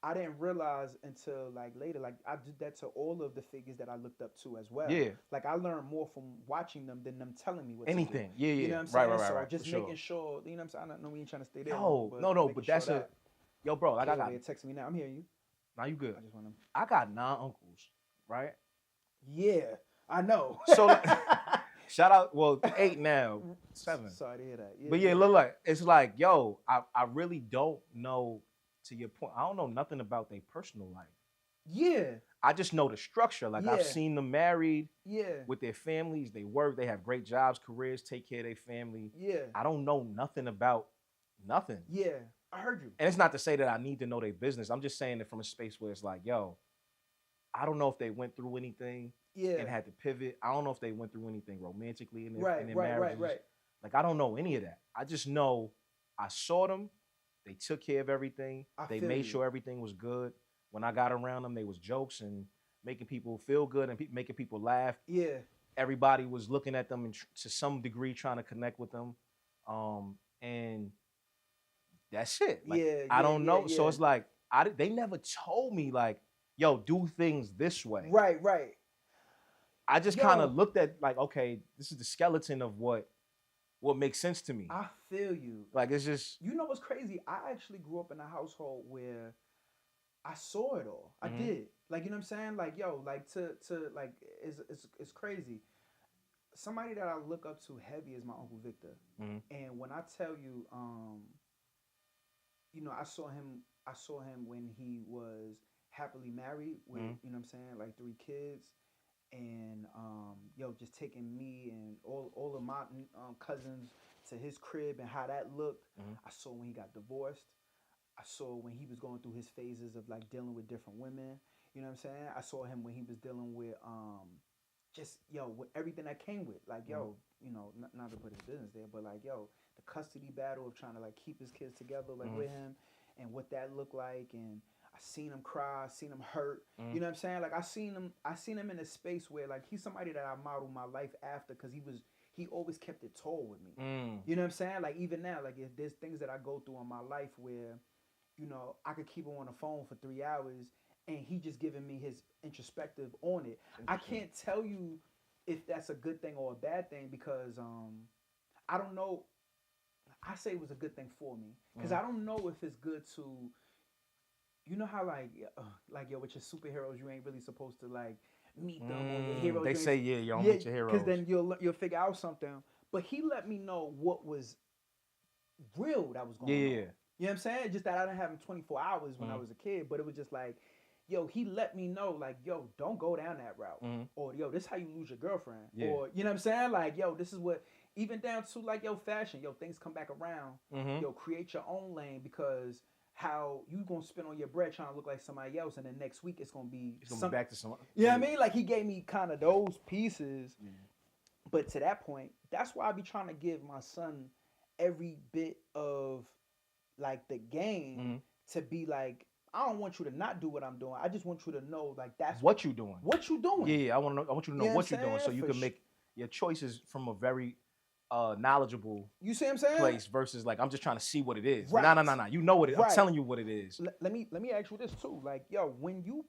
I didn't realize until like later, like I did that to all of the figures that I looked up to as well. Yeah. Like I learned more from watching them than them telling me what to do. Yeah. You know what I'm saying? Right. So just making sure, you know what I'm saying? I don't know we ain't trying to stay there. No, but that's a, yo, bro, like I got. Texting me now. I'm hearing you. Now you good. I got 9 uncles, right? Yeah, I know. So. Shout out, well, 8 now, 7. Sorry to hear that. Yeah, but yeah, look like it's like, yo, I really don't know. To your point, I don't know nothing about their personal life. Yeah, I just know the structure. Like I've seen them married. Yeah, with their families, they work, they have great jobs, careers, take care of their family. Yeah, I don't know nothing about nothing. Yeah, I heard you. And it's not to say that I need to know their business. I'm just saying it from a space where it's like, yo, I don't know if they went through anything. And had to pivot. I don't know if they went through anything romantically in their marriages. Right. Like I don't know any of that. I just know I saw them. They took care of everything. They made sure everything was good. When I got around them, they was jokes and making people feel good and making people laugh. Yeah. Everybody was looking at them and to some degree trying to connect with them. And that's it. Like, I don't know. So it's like they never told me like, yo, do things this way. Right. I just kind of looked at like, okay, this is the skeleton of what makes sense to me. I feel you. Like it's just, you know what's crazy? I actually grew up in a household where I saw it all. I did. Like, you know what I'm saying? Like, yo, like to like it's crazy. Somebody that I look up to heavy is my Uncle Victor. And when I tell you, you know, I saw him when he was happily married with, you know what I'm saying, like 3 kids. And yo, just taking me and all of my cousins to his crib and how that looked. I saw when he got divorced. I saw when he was going through his phases of like dealing with different women. You know what I'm saying? I saw him when he was dealing with just yo with everything that came with like yo, you know, not to put his business there, but like yo, the custody battle of trying to like keep his kids together like with him and what that looked like. And I seen him cry, I seen him hurt. You know what I'm saying? Like I seen him in a space where like he's somebody that I modeled my life after because he always kept it tall with me. You know what I'm saying? Like even now, like if there's things that I go through in my life where, you know, I could keep him on the phone for 3 hours and he just giving me his introspective on it. I can't tell you if that's a good thing or a bad thing because I don't know. I say it was a good thing for me because I don't know if it's good to. You know how like yo with your superheroes you ain't really supposed to like meet them or your heroes. They say you don't meet your heroes because then you'll figure out something. But he let me know what was real that was going on. You know what I'm saying? Just that I didn't have him 24 hours when I was a kid, but it was just like, yo, he let me know like, yo, don't go down that route, or yo, this is how you lose your girlfriend, or you know what I'm saying? Like, yo, this is what. Even down to like yo fashion, yo things come back around. Yo, create your own lane because. How you gonna spend on your bread trying to look like somebody else, and then next week it's gonna be back to someone. You know what I mean? Like he gave me kind of those pieces, but to that point, that's why I be trying to give my son every bit of like the game to be like, I don't want you to not do what I'm doing. I just want you to know like that's what you doing. What you doing? Yeah, I want you to know what you're doing, so you can make your choices from a very knowledgeable You see what I'm saying? place versus like I'm just trying to see what it is. Right. No. You know what it is. Right. I'm telling you what it is. Let me ask you this too. Like, yo, when you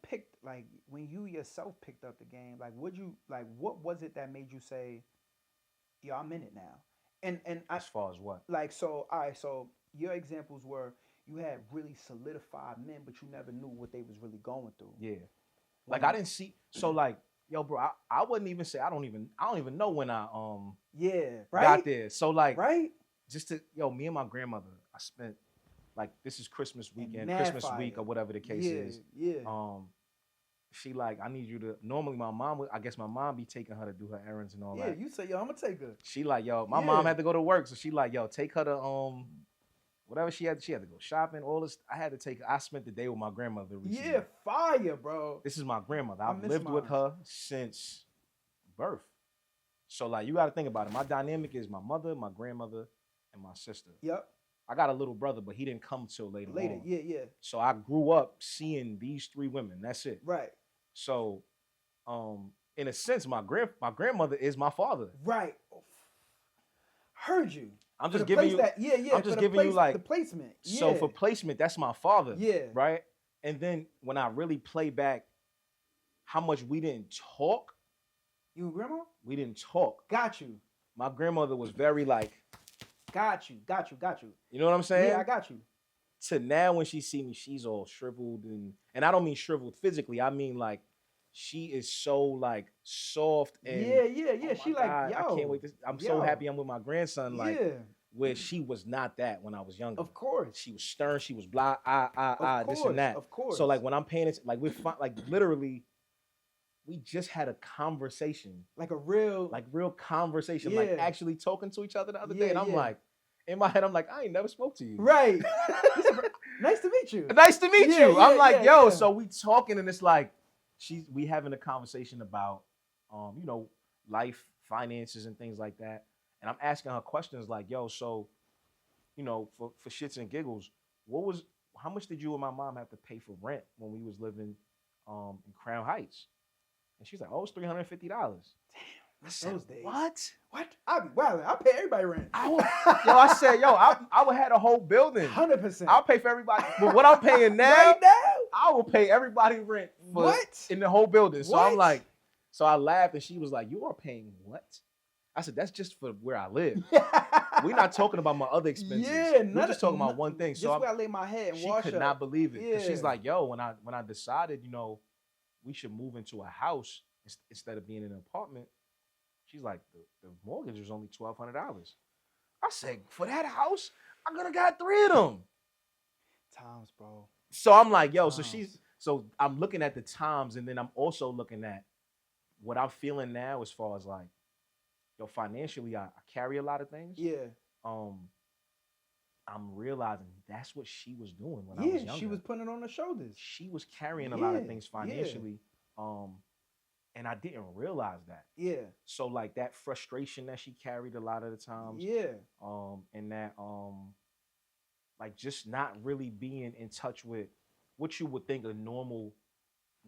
yourself picked up the game, like what was it that made you say, yo, I'm in it now? And As far as what? like, so all right, so your examples were you had really solidified men, but you never knew what they was really going through. Yeah. Like I didn't see, so like, yo, bro, I wouldn't even say I don't even know when I got there. So like, right, just to me and my grandmother, I spent like, this is Christmas weekend, Christmas week, or whatever the case is. She like, I need you to. Normally, my mom be taking her to do her errands and all that. Yeah, you say, yo, I'm gonna take her. She like, yo, my mom had to go to work, so she like, yo, take her to whatever she had to go shopping. All this, I had to take her. I spent the day with my grandmother recently. Yeah, fire, bro. This is my grandmother. I've lived with her since birth. So like, you got to think about it. My dynamic is my mother, my grandmother, and my sister. Yep. I got a little brother, but he didn't come till later on. Yeah. So I grew up seeing these three women. That's it. Right. So, in a sense, my grandmother is my father. Right. Heard you. I'm just giving you. I'm just giving you like the placement. Yeah. So for placement, that's my father. Yeah. Right. And then when I really play back, how much we didn't talk. You and grandma? We didn't talk. Got you. My grandmother was very like. Got you. You know what I'm saying? Yeah, I got you. To now, when she see me, she's all shriveled and I don't mean shriveled physically. I mean like she is so like soft and yeah. She like, God, yo, I can't wait. I'm so happy I'm with my grandson. Like, where she was not that when I was younger. Of course, she was stern. She was blah, this and that. Of course. So like when I'm paying it, like we're like literally, we just had a conversation, like real conversation, like actually talking to each other the other day, and I'm like. In my head, I'm like, I ain't never spoke to you. Right. Nice to meet you. Nice to meet you. I'm like, yo, so we talking and it's like, we having a conversation about, life, finances and things like that. And I'm asking her questions like, yo, so, for shits and giggles, how much did you and my mom have to pay for rent when we was living in Crown Heights? And she's like, oh, it's $350. Damn. Those days. What? I be wilding. I pay everybody rent. I said, I would have a whole building. 100%. I'll pay for everybody. But what I'm paying now, right now, I will pay everybody rent in the whole building. So I'm like, so I laughed and she was like, you are paying what? I said, that's just for where I live. We're not talking about my other expenses. Yeah, we're just talking about one thing. So where I lay my head and wash She could not believe it. Yeah. She's like, yo, when I decided, we should move into a house instead of being in an apartment. She's like, the mortgage was only $1,200. I said, for that house, I could have got 3 of them. Times, bro. So I'm like, yo, so I'm looking at the times, and then I'm also looking at what I'm feeling now as far as like, yo, financially, I carry a lot of things. Yeah. I'm realizing that's what she was doing when I was younger. She was putting it on her shoulders. She was carrying a lot of things financially. And I didn't realize that. Yeah. So like that frustration that she carried a lot of the times. Yeah. And that like just not really being in touch with what you would think a normal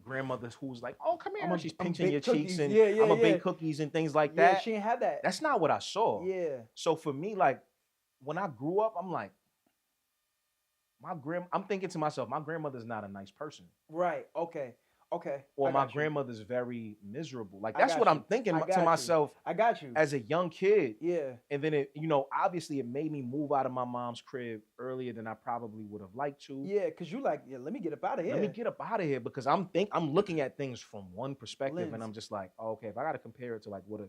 grandmother who's like, oh, come here. She's pinching your cheeks and I'm a bake cookies and things like that. Yeah, she ain't had that. That's not what I saw. Yeah. So for me, like when I grew up, I'm like, I'm thinking to myself, my grandmother's not a nice person. Right. Okay. Or my grandmother's very miserable. Like that's what I'm thinking to myself. I got you. As a young kid. Yeah. And then it, obviously it made me move out of my mom's crib earlier than I probably would have liked to. Yeah, because you like, let me get up out of here. Let me get up out of here because I'm looking at things from one perspective and I'm just like, oh, okay, if I got to compare it to like what a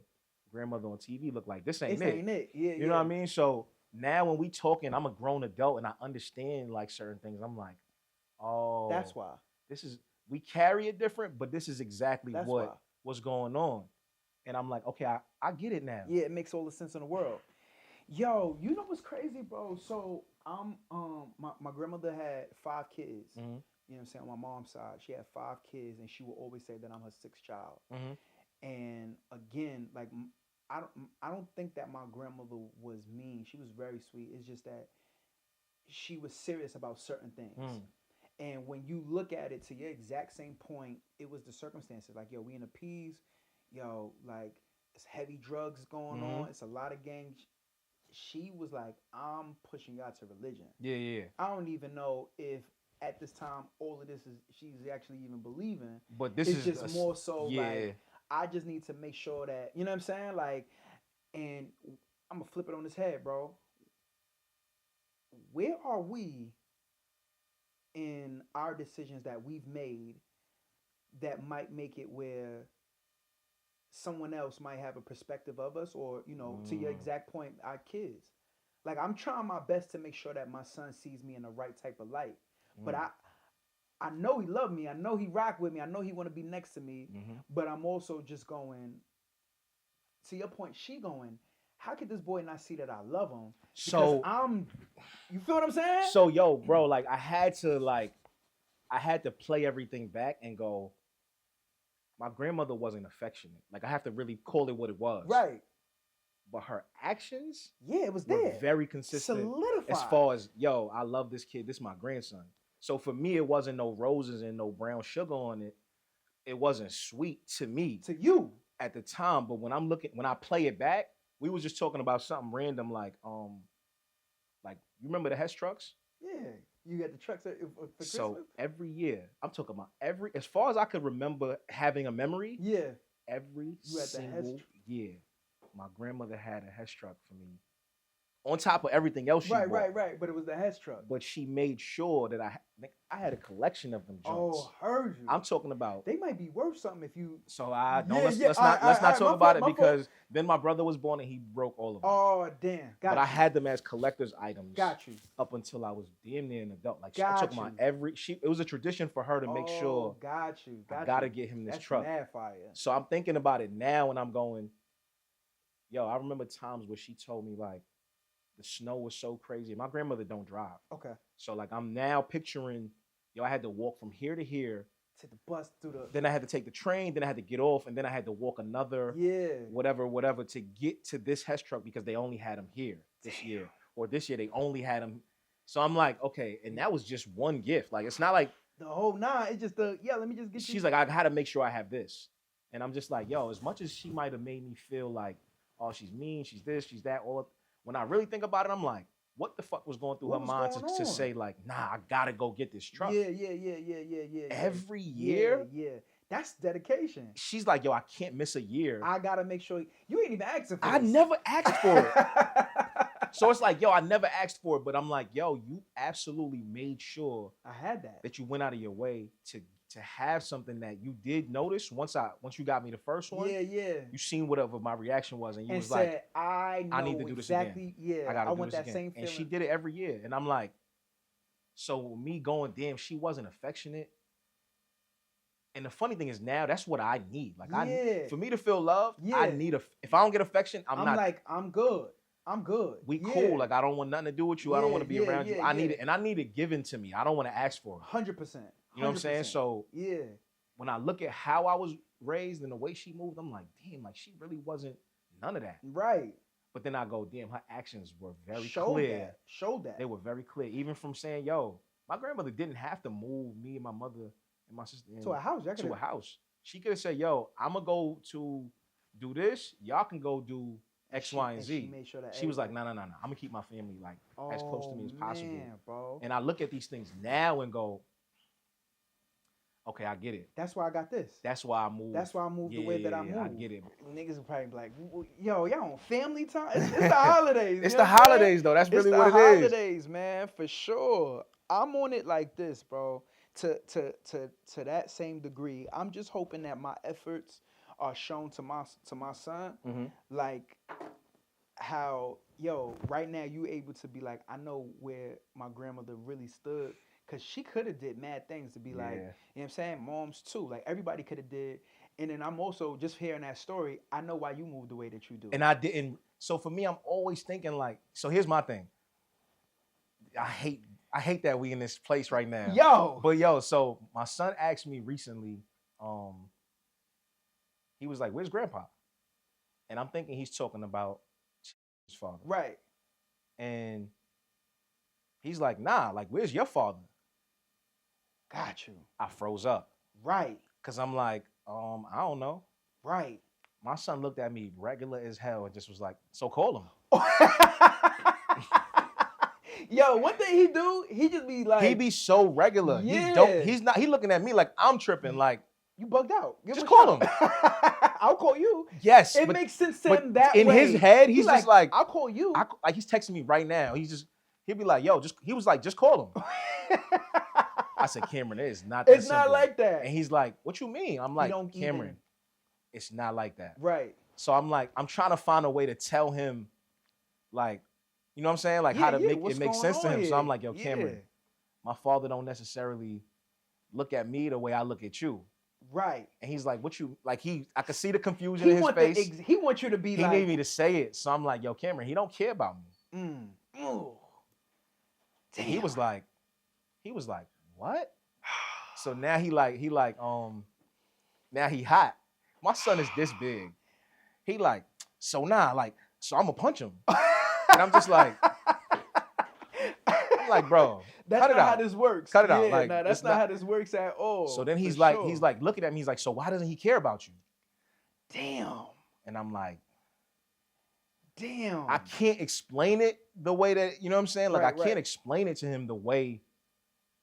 grandmother on TV looked like, this ain't it. Yeah. You know what I mean? So now when we talking, I'm a grown adult and I understand like certain things. I'm like, oh, that's why we carry it different, but this is exactly what's going on. And I'm like, okay, I get it now. Yeah, it makes all the sense in the world. Yo, you know what's crazy, bro? So my grandmother had 5 kids. Mm-hmm. You know what I'm saying? On my mom's side, she had 5 kids, and she would always say that I'm her 6th child. Mm-hmm. And again, like I don't think that my grandmother was mean. She was very sweet. It's just that she was serious about certain things. Mm. And when you look at it to your exact same point, it was the circumstances. Like, yo, we in the P's, yo, like it's heavy drugs going on. It's a lot of gang she was like, I'm pushing y'all to religion. Yeah, yeah. I don't even know if at this time all of this is she's actually even believing. But this It's is just more so yeah. like I just need to make sure that you know what I'm saying? Like, and I'm gonna flip it on his head, bro. Where are we in our decisions that we've made that might make it where someone else might have a perspective of us, or to your exact point, our kids. Like I'm trying my best to make sure that my son sees me in the right type of light, but I know he love me. I know he rock with me. I know he want to be next to me. But I'm also just going. To your point, she going. How could this boy not see that I love him? Because I'm. You feel what I'm saying? So yo, bro, like I had to play everything back and go. My grandmother wasn't affectionate. Like I have to really call it what it was. Right. But her actions, yeah, it was were there. very consistent. Solidified. As far as yo, I love this kid. This is my grandson. So for me, it wasn't no roses and no brown sugar on it. It wasn't sweet to me. To you at the time. But when I play it back, we was just talking about something random like you remember the Hess trucks? Yeah. You got the trucks for Christmas? So every year, I'm talking about as far as I could remember having a memory. Yeah. Every single year, my grandmother had a Hess truck for me. On top of everything else she bought. Right. But it was the Hess truck. But she made sure that I had a collection of them joints. Oh, heard you. I'm talking about. They might be worth something if you. So let's not talk about it because then my brother was born and he broke all of them. Oh damn! But I had them as collector's items. Got you. Up until I was damn near an adult. Like I'm talking about it was a tradition for her to make sure. Got you. I gotta get him this truck. Mad fire. So I'm thinking about it now and I'm going. Yo, I remember times where she told me like. The snow was so crazy. My grandmother don't drive. Okay. So like I'm now picturing, I had to walk from here to here. Take the bus through the. Then I had to take the train. Then I had to get off, and then I had to walk another. Whatever to get to this Hess truck because they only had them here this year, or this year they only had them. So I'm like, okay, and that was just one gift. Like it's not like the whole It's just let me just get. She's like, I had to make sure I have this, and I'm just like, yo, as much as she might have made me feel like, oh, she's mean, she's this, she's that, all. When I really think about it, I'm like, what the fuck was going through her mind to say like, nah, I gotta go get this truck. Yeah. Every year? Yeah. That's dedication. She's like, yo, I can't miss a year. I gotta make sure you ain't even asking for it. I never asked for it. So it's like, yo, I never asked for it, but I'm like, yo, you absolutely made sure I had that you went out of your way to have something that you did notice once you got me the first one. Yeah. You seen whatever my reaction was, and you was said, like, I need to do this again. Yeah, I want that same feeling. And she did it every year, and I'm like, so me going, damn, she wasn't affectionate. And the funny thing is now that's what I need. Like for me to feel loved, I need if I don't get affection, I'm not like I'm good. We cool. Like I don't want nothing to do with you. I don't want to be around you. I need it, and I need it given to me. I don't want to ask for it. 100%. You know what I'm saying? So when I look at how I was raised and the way she moved, I'm like, damn, like she really wasn't none of that. Right. But then I go, damn, her actions were very clear. Showed that. They were very clear. Even from saying, yo, my grandmother didn't have to move me and my mother and my sister to a house. To a house. She could have said, yo, I'm going to go to do this. Y'all can go do X, Y, and Z. She was like, no. I'm going to keep my family like as close to me as possible. Man, bro. And I look at these things now and go, okay, I get it. That's why I got this. That's why I moved. That's why I moved the way that I moved. I get it. Niggas will probably be like, yo, y'all on family time? It's the holidays. It's the holidays, though. That's really what it is. It's the holidays, man, for sure. I'm on it like this, bro. To that same degree, I'm just hoping that my efforts are shown to my son. Mm-hmm. Like how, yo, right now you able to be like, I know where my grandmother really stood. Cause she could have did mad things to be like, you know what I'm saying? Moms too. Like everybody could have did. And then I'm also just hearing that story. I know why you moved the way that you do. And I didn't. So for me, I'm always thinking like, so here's my thing. I hate that we in this place right now. So my son asked me recently, he was like, where's grandpa? And I'm thinking he's talking about his father. Right. And he's like, nah, like, where's your father? Got you. I froze up. Right. Because I'm like, I don't know. Right. My son looked at me regular as hell and just was like, so call him. Yo, one thing he do, he just be like, he be so regular. Yeah. He looking at me like I'm tripping. Like, you bugged out. Give just him a call him. shot. I'll call you. Yes, It makes sense to him that in way. his head, he's just like, I'll call you. like he's texting me right now. He'll be like, yo, he was like, just call him. I said, Cameron, it is not that It's not simple. like that. And he's like, what you mean? I'm like, don't Cameron, even. it's not like that. Right. So I'm like, I'm trying to find a way to tell him, like, you know what I'm saying? Like how to make it make sense to him. Here? So I'm like, yo, Cameron, my father don't necessarily look at me the way I look at you. Right. And he's like, what you, like I could see the confusion in his face. He wants you to be he need me to say it. So I'm like, yo, Cameron, he don't care about me. Ooh. And he was like, what? So now now he hot. My son is this big. He like, so I'm gonna punch him. And I'm just like, bro, that's cut it not out. how this works. Cut it out. Yeah, like, nah, that's not how this works at all. So then he's like looking at me. He's like, so why doesn't he care about you? Damn. And I'm like, damn. I can't explain it the way that, you know what I'm saying? Like, Right, I can't explain it to him the way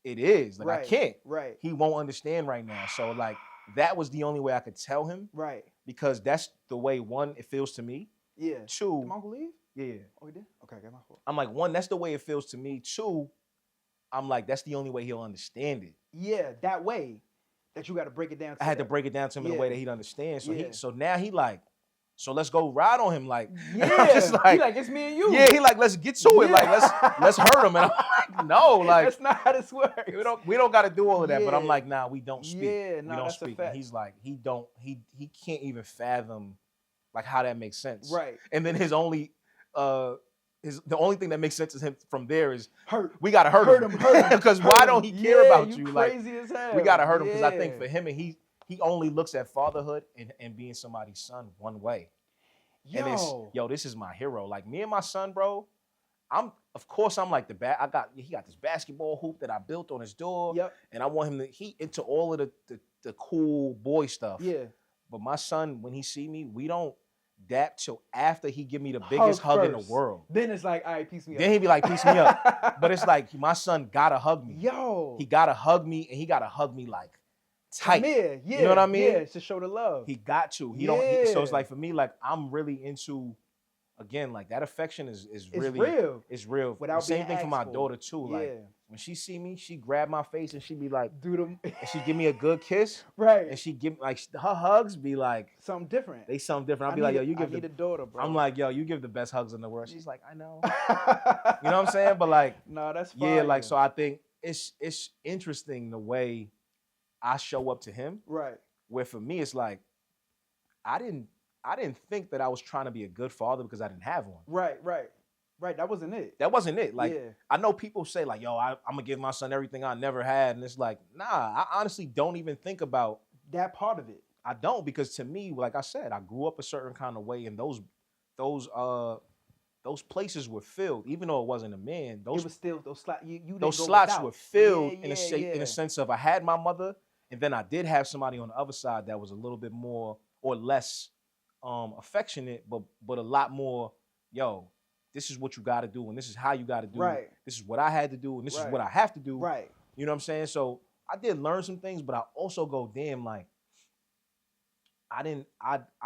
it is. Like, I can't. Right. He won't understand right now. So, like, that was the only way I could tell him. Right. Because that's the way, one, it feels to me. Yeah. Two. Did my uncle leave? Yeah. Oh, he did? Okay, I got my fault. I'm like, one, that's the way it feels to me. Two, I'm like, that's the only way he'll understand it. Yeah, that way that you got to break it down to I had to break it down to him in a way that he'd understand. So so now he like, so let's go ride on him. Like, yeah, just like, he like, it's me and you. Yeah, he like, let's get to it. Like, let's hurt him. And I'm like, no, like, that's not how this works. We don't got to do all of that. But I'm like, nah, we don't speak. Yeah, we don't speak. And he's like, he can't even fathom like how that makes sense. Right. And then the only thing that makes sense to him from there is hurt. We gotta hurt him. Because why don't he care about you? Crazy like, as hell. We gotta hurt him because I think for him, and he only looks at fatherhood and being somebody's son one way. Yo. And this is my hero. Like me and my son, bro. I'm like he got this basketball hoop that I built on his door. Yep. And I want him he into all of the cool boy stuff. Yeah. But my son, when he see me, we don't dap till after he give me the biggest hug in the world. Then it's like, all right, piece me up. Then he be like, piece me up. But it's like, my son gotta hug me. Yo. He gotta hug me, and he gotta hug me like tight. Yeah, you know what I mean? Yeah, to show the love. He got to. So it's like, for me, like, I'm really into, again, like, that affection is really real. It's real. Without same being thing for my asked daughter too. Yeah. Like, when she see me, she grab my face and she be like, and she give me a good kiss. Right. And she give her hugs be like something different. They something different. I'll be like, yo, you give a daughter, bro. I'm like, yo, you give the best hugs in the world. She's like, I know. You know what I'm saying? But like, no, that's fine. Yeah, like, so I think it's interesting the way I show up to him. Right. Where for me it's like, I didn't think that I was trying to be a good father because I didn't have one. Right, that wasn't it. That wasn't it. Like, I know people say like, yo, I'm gonna give my son everything I never had. And it's like, nah, I honestly don't even think about that part of it. I don't, because to me, like I said, I grew up a certain kind of way, and those places were filled, even though it wasn't a man. It was still those slots. Those slots were filled in a sense of I had my mother, and then I did have somebody on the other side that was a little bit more or less affectionate, but a lot more, yo, this is what you got to do, and this is how you got to do it. This is what I had to do, and this is what I have to do. Right. You know what I'm saying? So I did learn some things, but I also go, damn, like, I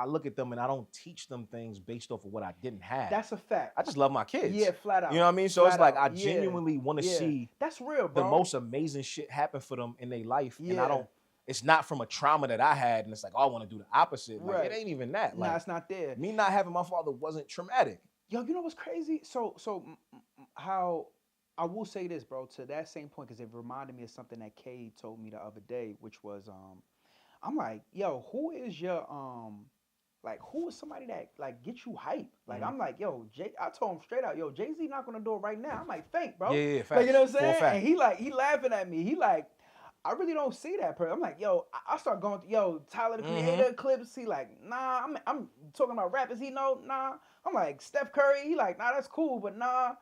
look at them and I don't teach them things based off of what I didn't have. That's a fact. I just love my kids. Yeah, flat out. You know what I mean? So flat it's like, out. I genuinely want to see that's real, bro. the most amazing shit happen for them in their life. Yeah. And it's not from a trauma that I had, and it's like, oh, I want to do the opposite. Like, it ain't even that. Like, nah, it's not there. Me not having my father wasn't traumatic. Yo, you know what's crazy? So how I will say this, bro, to that same point, because it reminded me of something that Kay told me the other day, which was I'm like, yo, who is your who is somebody that like gets you hype? Like, I'm like, yo, I told him straight out, yo, Jay-Z knocking on the door right now. I'm like, thank, bro. Yeah, facts. Like, you know what I'm saying? And he laughing at me. He like, I really don't see that person. I'm like, yo, I start going through, yo, Tyler the Creator clips. He like, nah, I'm talking about rappers. He know, nah. I'm like, Steph Curry. He like, nah, that's cool, but nah.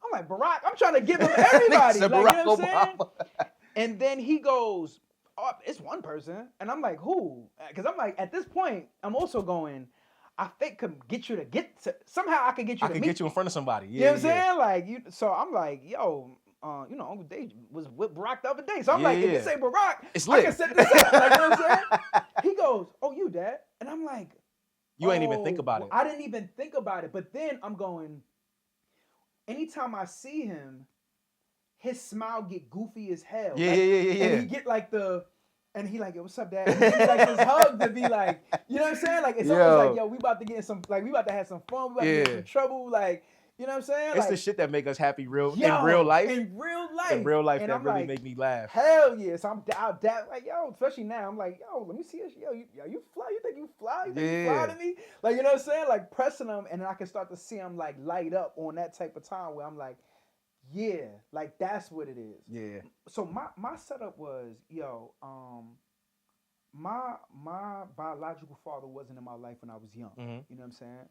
I'm like, Barack. I'm trying to give him everybody. Like, you know what I'm saying? And then he goes, oh, it's one person. And I'm like, who? Because I'm like, at this point, I'm also going, I think could get you to get to, somehow I could get you I to can meet get you in front of somebody. you know what I'm saying? Like so I'm like, yo, Uncle Dave was with Barack the other day. So I'm like, if this ain't Barack, it's I lit. can set this up. Like, you know what I'm saying? He goes, oh, you dad? And I'm like, you ain't even think about it. I didn't even think about it. But then I'm going, anytime I see him, his smile get goofy as hell. Yeah. And he get like and he like, yo, what's up, dad? And he give me like this hug to be like, you know what I'm saying? Like, it's almost like, yo, we about to get in some, like, we about to have some fun. We about to get in some trouble. Like, you know what I'm saying? It's like, the shit that make us happy in real life. In real life. In real life, and that I'm really like, make me laugh. Hell yeah. So I'm like, yo, especially now, I'm like, yo, let me see this. Yo, you fly? You think you fly? You think you fly to me? Like, you know what I'm saying? Like, pressing them, and then I can start to see them, like, light up on that type of time where I'm like, yeah, like, that's what it is. Yeah. So my setup was, yo, my biological father wasn't in my life when I was young. Mm-hmm. You know what I'm saying?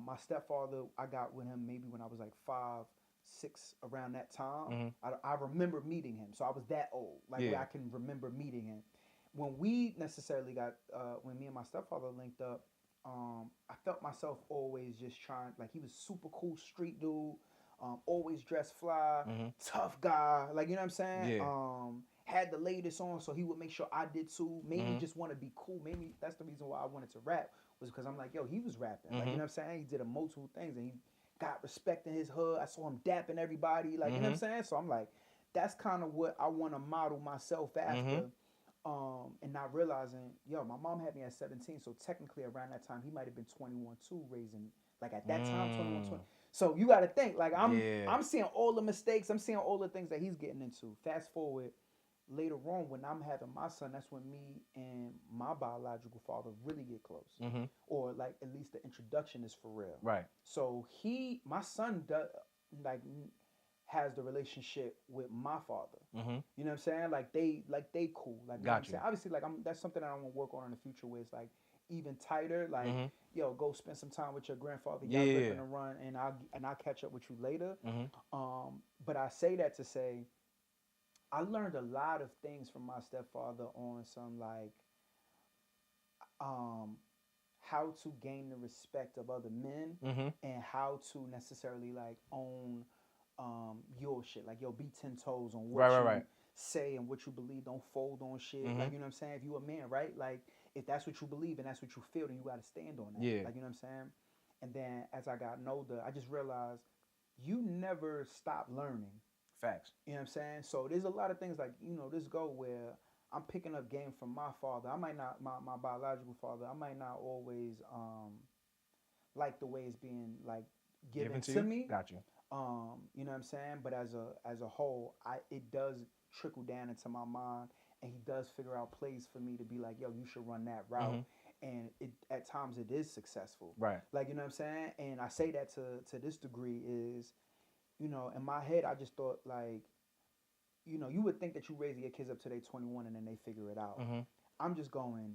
My stepfather, I got with him maybe when I was like 5, 6, around that time. Mm-hmm. I remember meeting him, so I was that old, like where I can remember meeting him. When we necessarily got, when me and my stepfather linked up, I felt myself always just trying, like, he was super cool street dude, always dressed fly, tough guy, like, you know what I'm saying? Yeah. Had the latest on, so he would make sure I did too. Maybe just want to be cool. Maybe that's the reason why I wanted to rap, was because I'm like, yo, he was rapping. Like, you know what I'm saying? He did a multiple things, and he got respect in his hood. I saw him dapping everybody. Like, you know what I'm saying? So I'm like, that's kind of what I want to model myself after. And not realizing, yo, my mom had me at 17, so technically around that time, he might have been 21 too, raising, like, at that time, 21, 20. So you got to think, like, I'm seeing all the mistakes. I'm seeing all the things that he's getting into. Fast forward, later on, when I'm having my son, that's when me and my biological father really get close. Or, like, at least the introduction is for real. Right. So my son does, like, has the relationship with my father. You know what I'm saying? Like they cool. Like, you know what I'm saying? Obviously, like, that's something I want to work on in the future, where it's like even tighter. Like, yo, go spend some time with your grandfather. Y'all ripping a run, and I'll catch up with you later. But I say that to say, I learned a lot of things from my stepfather on some, like, how to gain the respect of other men, and how to necessarily, like, own your shit. Like, yo, be 10 toes on what you say and what you believe. Don't fold on shit. Like, you know what I'm saying? If you a man, right? Like, if that's what you believe and that's what you feel, then you got to stand on that. Like, you know what I'm saying? And then as I got older, I just realized you never stop learning. Facts. You know what I'm saying? So there's a lot of things, like, you know, this go where I'm picking up game from my father. I might not, my biological father, I might not always like the way it's being, like, given to me. Got you. You know what I'm saying? But as a whole, it does trickle down into my mind, and he does figure out plays for me to be like, yo, you should run that route. And at times it is successful. Right. Like, you know what I'm saying? And I say that to this degree is, you know, in my head, I just thought, like, you know, you would think that you raise your kids up to they 21 and then they figure it out. I'm just going,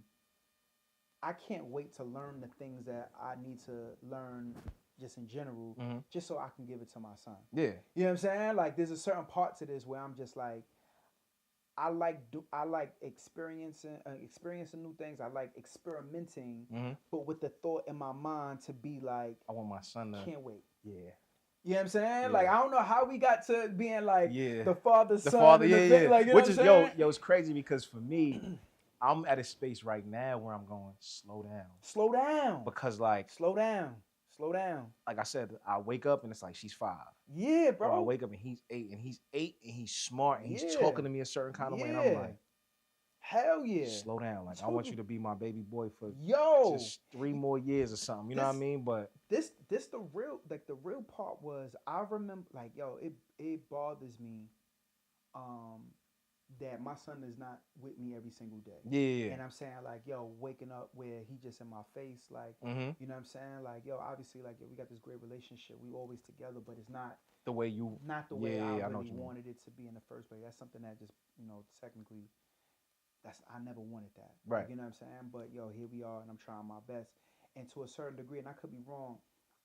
I can't wait to learn the things that I need to learn just in general, just so I can give it to my son. Yeah. You know what I'm saying? Like, there's a certain part to this where I'm just like, I like experiencing new things. I like experimenting, but with the thought in my mind to be like, I want my son to. Can't wait. Yeah. You know what I'm saying? Yeah. Like, I don't know how we got to being like the father, son, like, you which is yo, it's crazy because for me, I'm at a space right now where I'm going, slow down. Because, like, slow down. Like I said, I wake up and it's like she's 5. Yeah, bro. Or I wake up and he's 8, and he's smart, and he's talking to me a certain kind of way, and I'm like, hell yeah. Slow down. Like, I want you to be my baby boy for just 3 more years or something. You know what I mean? But this the real, like, the real part was, I remember, like, yo, it bothers me that my son is not with me every single day. Yeah. And I'm saying, like, yo, waking up where he just in my face, like, you know what I'm saying? Like, yo, obviously, like, yo, we got this great relationship. We always together, but it's not the way I really wanted it to be in the first place. That's something that just, you know, technically, I never wanted that. Right. Like, you know what I'm saying? But, yo, here we are, and I'm trying my best. And to a certain degree, and I could be wrong,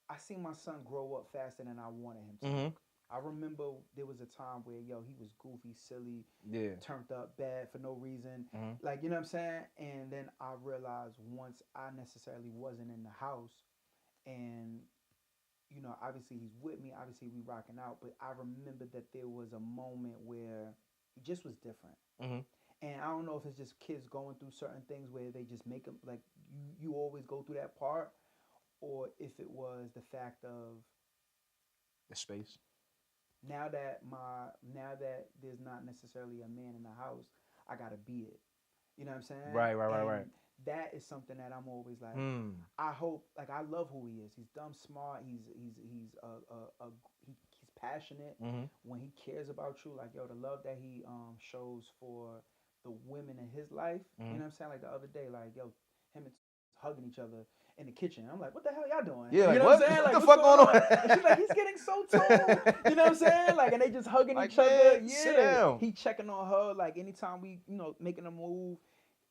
I seen my son grow up faster than I wanted him to. I remember there was a time where he was goofy, silly, Yeah. turned up, bad for no reason. Mm-hmm. Like, you know what I'm saying? And then I realized once I necessarily wasn't in the house, and obviously he's with me, obviously we rocking out, but I remember that there was a moment where he just was different. Mm-hmm. And I don't know if it's just kids going through certain things where they just make them like you always go through that part, or if it was the fact of The space. now that there's not necessarily a man in the house, I gotta be it. You know what I'm saying? Right. And that is something that I'm always like. Mm. I hope, like, I love who he is. He's dumb smart. He's passionate. Mm-hmm. When he cares about you, like, yo, the love that he shows for the women in his life. Mm-hmm. You know what I'm saying? Like the other day, like, yo, him and hugging each other in the kitchen. I'm like, what the hell y'all doing? Yeah, like, you know what? what I'm saying? What Like, the what's fuck going on? And she's like, he's getting so tall. You know what I'm saying? Like, and they just hugging like, each other. Man, Yeah. sit down. He checking on her. Like, anytime we, making a move,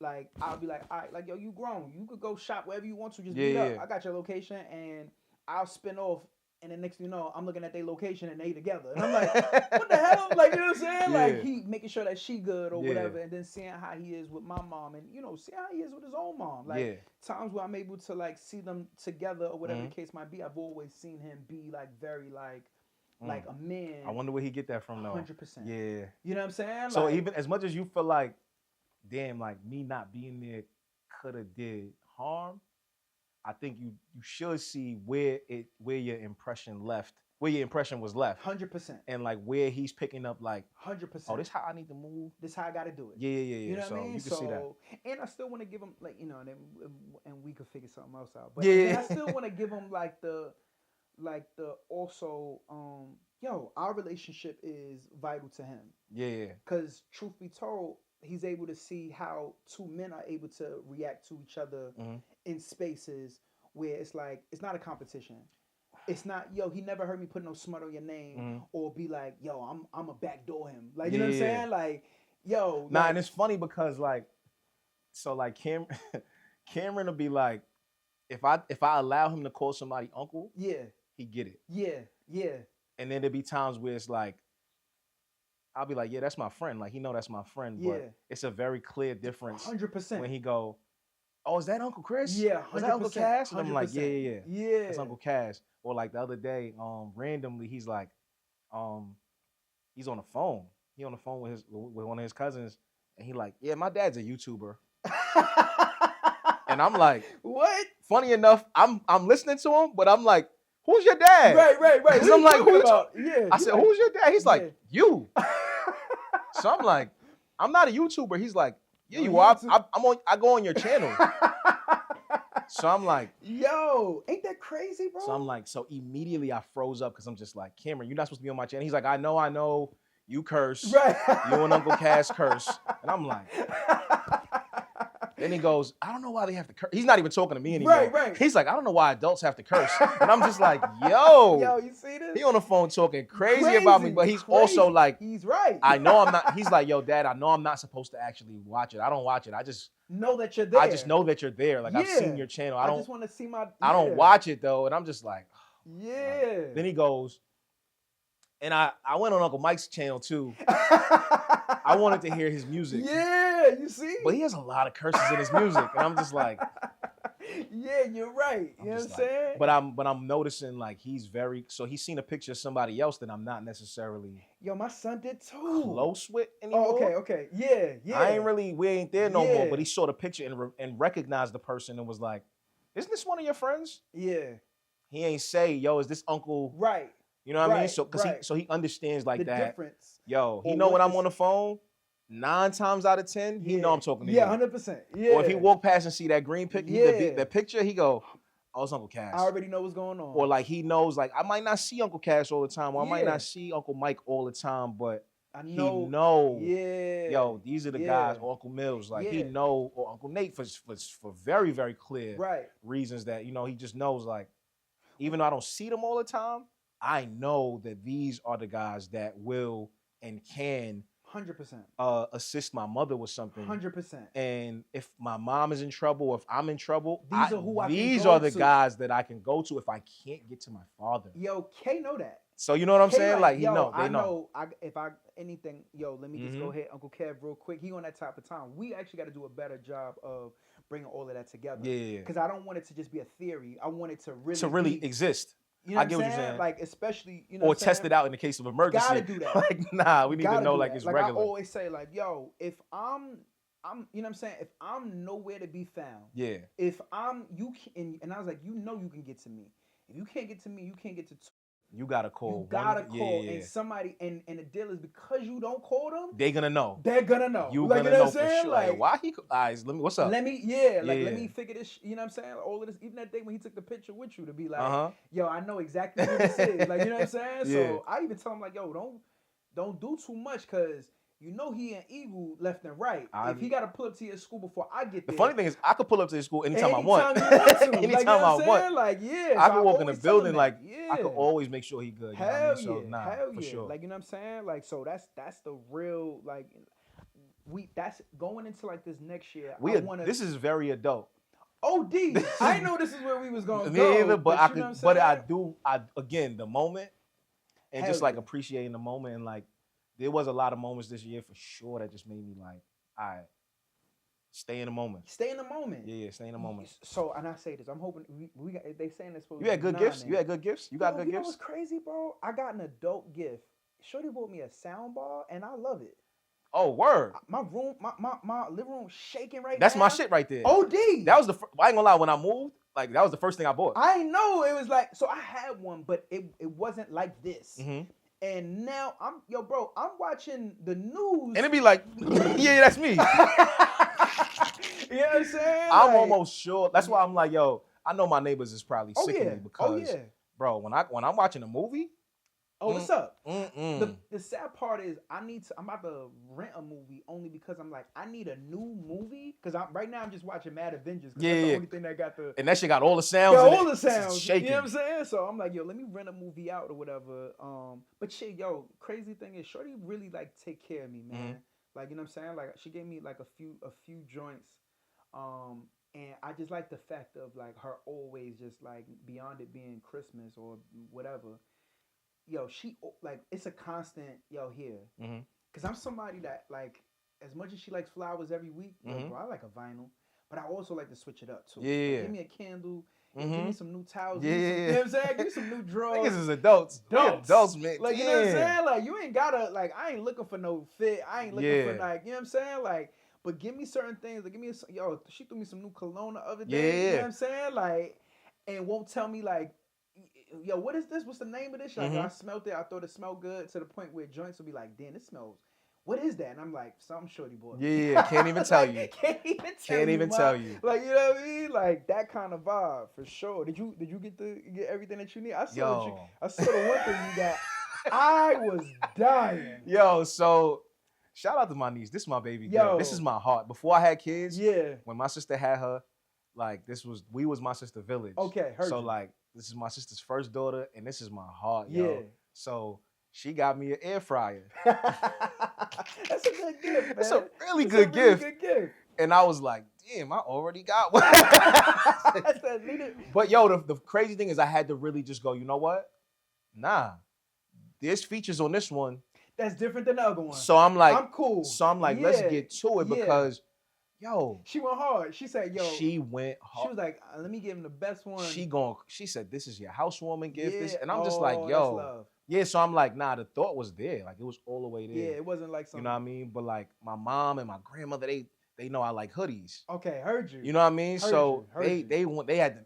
like, I'll be like, all right, like, yo, you grown. You could go shop wherever you want to. Just meet up. I got your location, and I'll spin off. And then next thing you know, I'm looking at their location and they together. And I'm like, what the hell? Like, you know what I'm saying? Yeah. Like, he making sure that she good or whatever. And then seeing how he is with my mom and, seeing how he is with his own mom. Like, times where I'm able to, like, see them together or whatever the case might be, I've always seen him be, like, very, like a man. I wonder where he get that from, though. 100%. Yeah. You know what I'm saying? So like, even as much as you feel like, damn, like, me not being there could have did harm, I think you should see where your impression was left. 100%. And like where he's picking up like 100%. Oh, this how I need to move. This how I got to do it. Yeah. You know so what I mean? You can see that. And I still want to give him like and we could figure something else out. But yeah. I still want to give him like the also our relationship is vital to him. Yeah. Because truth be told, he's able to see how two men are able to react to each other in spaces where it's like it's not a competition. It's not, he never heard me put no smut on your name or be like, yo, I'm a backdoor him. Like, you know what I'm saying? Like, yo. Nah, like, and it's funny because like, so like Cameron will be like, if I allow him to call somebody uncle, he get it. Yeah. And then there'll be times where it's like, I'll be like, yeah, that's my friend. Like, he know that's my friend, but it's a very clear difference. 100%. When he go, oh, is that Uncle Chris? Yeah, 100%. Is that Uncle Cass? And I'm like, 100%. yeah. That's Uncle Cass. Or like the other day, randomly, he's like, he's on the phone. He on the phone with one of his cousins, and he like, yeah, my dad's a YouTuber. And I'm like, what? Funny enough, I'm listening to him, but I'm like, who's your dad? Right. Because I'm like, who about? Yeah. I said, who's your dad? He's like, you. So I'm like, I'm not a YouTuber. He's like, yeah, you are. I go on your channel. So I'm like, yo, ain't that crazy, bro? So I'm like, so immediately I froze up because I'm just like, Cameron, you're not supposed to be on my channel. He's like, I know, you curse. Right. You and Uncle Cass curse. And I'm like, then he goes, I don't know why they have to curse. He's not even talking to me anymore. Right. He's like, I don't know why adults have to curse. And I'm just like, yo, you see this? He on the phone talking crazy about me, but he's also like, he's right. I know I'm not. He's like, yo, Dad, I know I'm not supposed to actually watch it. I don't watch it. I just know that you're there. I just know that you're there. Like, I've seen your channel. I just want to see my. I don't watch it though, and I'm just like, yeah. Then he goes, and I went on Uncle Mike's channel too. I wanted to hear his music. Yeah, you see. But he has a lot of curses in his music, and I'm just like, yeah, you're right. You know what I'm saying? But I'm noticing like he's seen a picture of somebody else that I'm not necessarily. Yo, my son did too. Close with anymore. Oh, okay. Yeah. We ain't there no more. But he saw the picture and recognized the person and was like, isn't this one of your friends? Yeah. He ain't say, yo, is this uncle? Right. You know what I mean? So he understands like the that. Difference. Yo, he know when I'm on the phone. 9 times out of 10, he know I'm talking to you. Yeah, 100%. Yeah. Or if he walk past and see that green picture, the picture, he go, oh, it's Uncle Cass. I already know what's going on. Or like he knows, like I might not see Uncle Cass all the time, or I might not see Uncle Mike all the time, but he know. Yeah. Yo, these are the guys, or Uncle Mills, like he know, or Uncle Nate for very, very clear reasons that, he just knows, like, even though I don't see them all the time, I know that these are the guys that will and can 100% assist my mother with something. 100%. And if my mom is in trouble, if I'm in trouble, these are the guys that I can go to if I can't get to my father. Yo, K know that. So you know what I'm K saying? Like, he yo, know, I they know. if I anything, yo, let me just go ahead, Uncle Kev, real quick. He on that type of time. We actually got to do a better job of bringing all of that together. Yeah. Because I don't want it to just be a theory. I want it to really To really be, exist. you know I what get I'm what you're saying? saying. Like, especially, you know Or what I'm test saying? it out in the case of emergency. Gotta do that. Like, nah, we need to Gotta know do like that. it's Like regular. I always say, like, yo, if I'm, you know what I'm saying? If I'm nowhere to be found, Yeah. if I'm, you can, and I was like, you know, you can get to me. If you can't get to me, you can't get to You gotta call. You gotta call, and somebody, and the deal is because you don't call them, they're gonna know. They're gonna know. You like, gonna you know know what I'm for saying? sure. Like, why he? Eyes. Let me. What's up? Let me, let me figure this. You know what I'm saying? All of this, even that day when he took the picture with you, to be like, yo, I know exactly what this is. Like, you know what I'm saying? So I even tell him like, yo, don't do too much, cause you know he an eagle left and right. If he got to pull up to your school before I get there. The funny thing is, I could pull up to his school anytime I want. Anytime you want to. Anytime like, you know I what want. Like, yeah. I So can walk in the building like, I could always make sure he good. You know what I mean? So, nah, for sure. Like, you know what I'm saying? Like, so that's the real, like, that's going into like this next year. This is very adult. OD. I know this is where we was going to go. Either, but you know what I'm saying? I again, the moment and just like appreciating the moment, and like there was a lot of moments this year for sure that just made me like, all right, stay in the moment. Stay in the moment. Yeah, stay in the moment. So, and I say this, I'm hoping we got, they saying this. You had good gifts. You had good gifts. You got good gifts. You know what's crazy, bro? I got an adult gift. Shorty bought me a sound bar, and I love it. Oh, word. My room, my living room shaking right now. That's my shit right there. OD. That was I ain't gonna lie, when I moved, like that was the first thing I bought. I know it was like, so I had one, but it wasn't like this. And now I'm watching the news. And it be like, yeah, that's me. You know what I'm saying? I'm almost sure. That's why I'm like, yo, I know my neighbors is probably sick of me because, bro, when I'm watching a movie. Oh, what's up? The sad part is I'm about to rent a movie only because I'm like, I need a new movie because right now I'm just watching Mad Avengers. That's the only thing that got the. And that shit got all the sounds. All the sounds. Shaking. You know what I'm saying? So I'm like, yo, let me rent a movie out or whatever. But shit, yo, crazy thing is, Shorty really like take care of me, man. Like, you know what I'm saying? Like, she gave me like a few joints. And I just like the fact of like her always just like beyond it being Christmas or whatever. Yo, she like it's a constant here. Cause I'm somebody that like as much as she likes flowers every week, bro, I like a vinyl, but I also like to switch it up too. Yeah. Like, give me a candle, give me some new towels. You know what I'm saying? Give me some new drawers. Niggas is adults. Adults, man. Like, you know what I'm saying? Like, you ain't gotta like. I ain't looking for no fit. I ain't looking for like. You know what I'm saying? Like, but give me certain things. Like, give me she threw me some new cologne the other day. You know what I'm saying? Like, and won't tell me like. Yo, what is this? What's the name of this? Like, I smelled it. I thought it smelled good to the point where joints will be like, damn, it smells. What is that? And I'm like, something Shorty bought me. Yeah, can't even tell you. Can't even tell you. Like, you know what I mean? Like that kind of vibe for sure. Did you get everything that you need? I saw the one thing you got. I was dying. Yo, so shout out to my niece. This is my baby girl. This is my heart. Before I had kids, when my sister had her, like we was my sister village. Okay, so like this is my sister's first daughter, and this is my heart, yo. So she got me an air fryer. That's a good gift, man. It's a really good gift. And I was like, damn, I already got one. But yo, the crazy thing is I had to really just go, you know what? Nah, there's features on this one that's different than the other one. So I'm like, I'm cool. So I'm like, let's get to it because, yo, she went hard. She said, yo, she went hard. She was like, let me give him the best one. She said, this is your housewarming gift. And I'm just like, yo, so I'm like, nah, the thought was there. Like it was all the way there. Yeah, it wasn't like something. You know what I mean? But like my mom and my grandmother, they know I like hoodies. Okay, heard you. You know what I mean?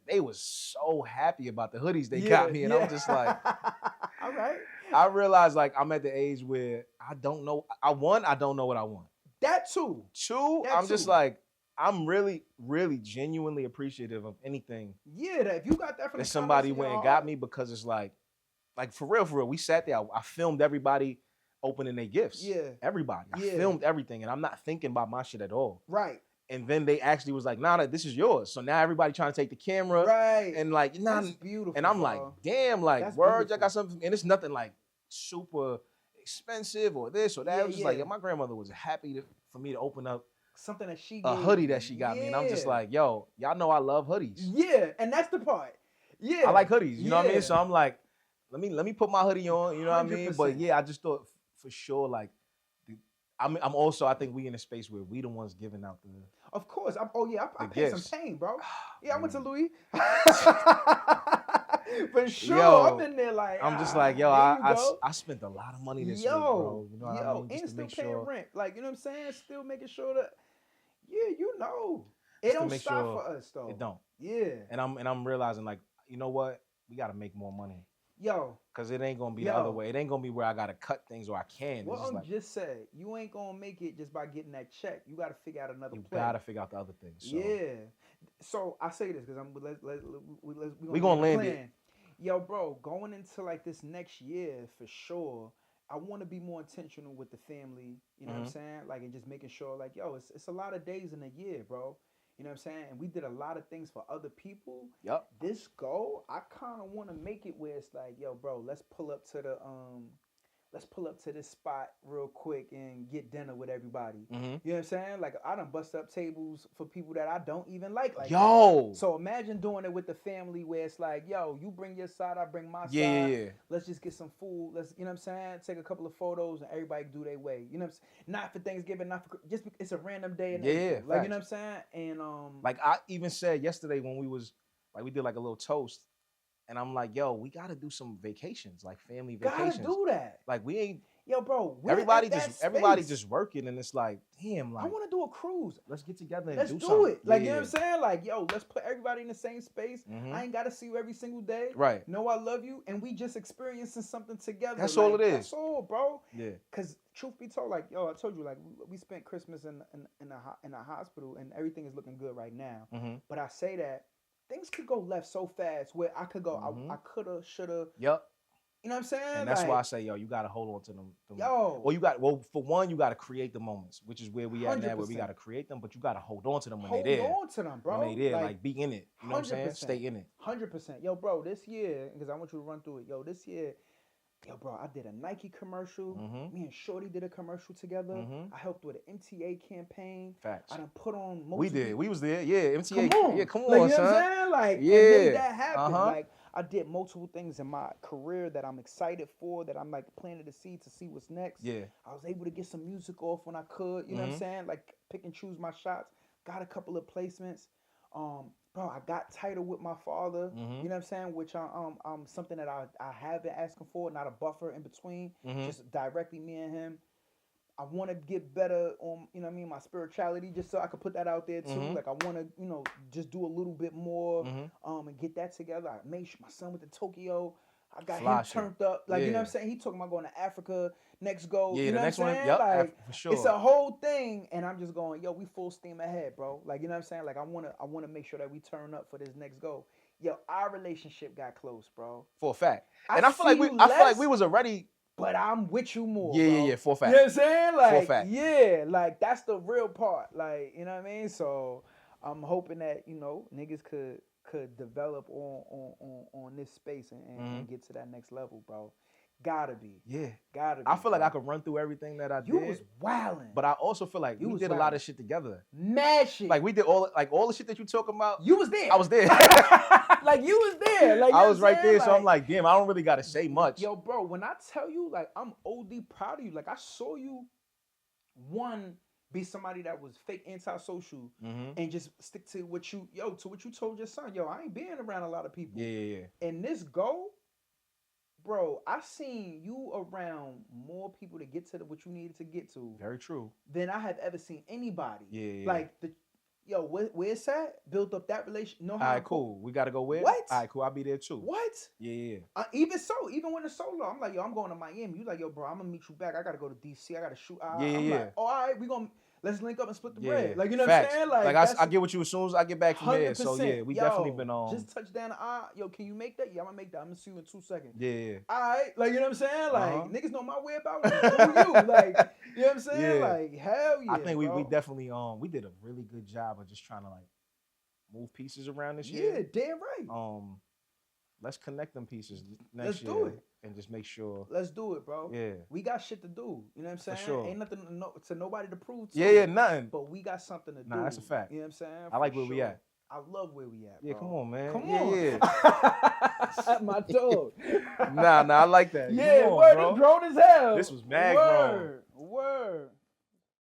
They was so happy about the hoodies they got me, and I'm just like, all right. I realized like I'm at the age where I don't know. I don't know what I want. That too. I'm just like, I'm really, really genuinely appreciative of anything. Yeah, that if you got that from that somebody went and got me, because it's like for real, we sat there. I filmed everybody opening their gifts. Yeah. Everybody. I filmed everything, and I'm not thinking about my shit at all. Right. And then they actually was like, nah, this is yours. So now everybody trying to take the camera. Right. And like, nah. That's beautiful. And I'm like, damn, like, words, I got something. And it's nothing like super expensive or this or that. It was just like, my grandmother was happy for me to open up something that she a hoodie that she got me. And I'm just like, yo, y'all know I love hoodies. Yeah. And that's the part. Yeah. I like hoodies. You know what I mean? So I'm like, let me put my hoodie on. You know what I mean? 100%. But yeah, I just thought for sure like. I'm also. I think we in a space where we the ones giving out the. Of course. I paid gifts. some pain, bro. Yeah, I went to Louis. For sure. Yo, I'm in there like. I'm just like, yo, I spent a lot of money this week, bro. You know what I mean? Just and to still make paying sure. rent. Like, you know what I'm saying? Still making sure that. Yeah, you know. It don't stop for us though. It don't. Yeah. And I'm realizing like, you know what? We gotta make more money. Yo. Cause it ain't gonna be the other way. It ain't gonna be where I gotta cut things or I can. What just said, you ain't gonna make it just by getting that check. You gotta figure out another play. You gotta figure out the other things. So. Yeah. So I say this because we gonna land it. Yo, bro, going into like this next year for sure. I want to be more intentional with the family. You know what I'm saying? Like, and just making sure, like, yo, it's a lot of days in a year, bro. You know what I'm saying? And we did a lot of things for other people. Yep. This goal, I kind of want to make it where it's like, yo, bro, let's pull up to this spot real quick and get dinner with everybody. You know what I'm saying? Like, I done bust up tables for people that I don't even like yo. That. So imagine doing it with the family where it's like, yo, you bring your side, I bring my side. Yeah. Let's just get some food. Let's, you know what I'm saying? Take a couple of photos and everybody do their way. You know what I'm saying? Not for Thanksgiving, not for, just it's a random day. And everything. Like, you know what I'm saying? And like I even said yesterday when we did like a little toast. And I'm like, yo, we gotta do some vacations, like family vacations. Gotta do that. Like we ain't. Yo, bro, everybody just working, and it's like, damn, like I want to do a cruise. Let's get together and let's do do something. It. Like, you know what I'm saying? Like, yo, let's put everybody in the same space. I ain't gotta see you every single day. Right. No, I love you, and we just experiencing something together. That's all it is. That's all, bro. Yeah. Cause truth be told, like, yo, I told you, like, we spent Christmas in a hospital, and everything is looking good right now. But I say that things could go left so fast where I could go, I coulda, shoulda. Yep. You know what I'm saying? And that's why I say, yo, you gotta hold on to them. Yo. Well, for one, you gotta create the moments, which is where we at now, where we gotta create them, but you gotta hold on to them when they're there. Hold on to them, bro. When they there, like be in it. You know what I'm saying? Stay in it. 100%. Yo, bro, this year, because I want you to run through it. Yo, this year, bro, I did a Nike commercial. Me and Shorty did a commercial together. I helped with an MTA campaign. Facts. I done put on We did. We was there. Yeah, MTA. Come on. Yeah, come on, like, you know son. what I'm saying? Like, yeah. And made that happen. Like, I did multiple things in my career that I'm excited for, that I'm like planting the seed to see what's next. Yeah. I was able to get some music off when I could. You know what I'm saying? Like, pick and choose my shots. Got a couple of placements. Bro, I got title with my father. You know what I'm saying? Which something that I have been asking for, not a buffer in between, just directly me and him. I want to get better on, you know what I mean, my spirituality, just so I could put that out there too. Like, I want to, you know, just do a little bit more, and get that together. I made sure my son went to Tokyo. I got him turned up. Like, you know what I'm saying? He talking about going to Africa next go. Yeah, you know the next what I'm one. saying? Yep, like, for sure. It's a whole thing, and I'm just going, yo, we full steam ahead, bro. Like, you know what I'm saying? Like, I wanna make sure that we turn up for this next go. Yo, our relationship got close, bro. For a fact. And I feel like we was already. But I'm with you more. Yeah, for a fact. You know what I'm saying? Like, for a fact. Yeah, like that's the real part. Like, you know what I mean? So I'm hoping that, you know, niggas could develop on this space and get to that next level, bro. Gotta be. Yeah. Gotta be. I feel like I could run through everything that I did. You was wildin'. But I also feel like we did a lot of shit together. Mad shit. Like we did all the shit that you talking about. You was there. I was there. Like you was there. Like I was right there, so I'm like, damn, I don't really gotta say much. Yo, bro, when I tell you, like, I'm OD proud of you. Like, I saw you, be somebody that was fake antisocial and just stick to what you told your son. Yo, I ain't being around a lot of people. Yeah. And this goal, bro, I seen you around more people to get to what you needed to get to. Very true. Than I have ever seen anybody. Yeah. Like where it's at, built up that relation. All right, cool. We gotta go where? What? All right, cool. I'll be there too. What? Yeah. Even when it's solo, I'm like, yo, I'm going to Miami. You like, yo, bro, I'm gonna meet you back. I gotta go to DC. I gotta shoot. I'm like, oh, all right, let's link up and split the bread. Like, you know what I'm saying? Like I get with you as soon as I get back from there. So yeah, we definitely been on. Just touch down. Yo, can you make that? Yeah, I'm gonna make that. I'm gonna see you in 2 seconds. Yeah. All right, like, you know what I'm saying? Like, niggas know my whereabouts. Who you? Like, you know what I'm saying? Yeah. Like, hell yeah. I think we definitely we did a really good job of just trying to like move pieces around this year. Yeah, damn right. Let's connect them pieces next year. Let's do it. And just make sure. Let's do it, bro. Yeah. We got shit to do. You know what I'm saying? For sure. Ain't nothing to nobody to prove to. Yeah, nothing. But we got something to do. Nah, that's a fact. You know what I'm saying? I like where we at. I love where we at, bro. Yeah, come on, man. Come on. Yeah. My dog. Nah, I like that. Yeah, on, word, bro. this grown as hell. This was mad grown. Word.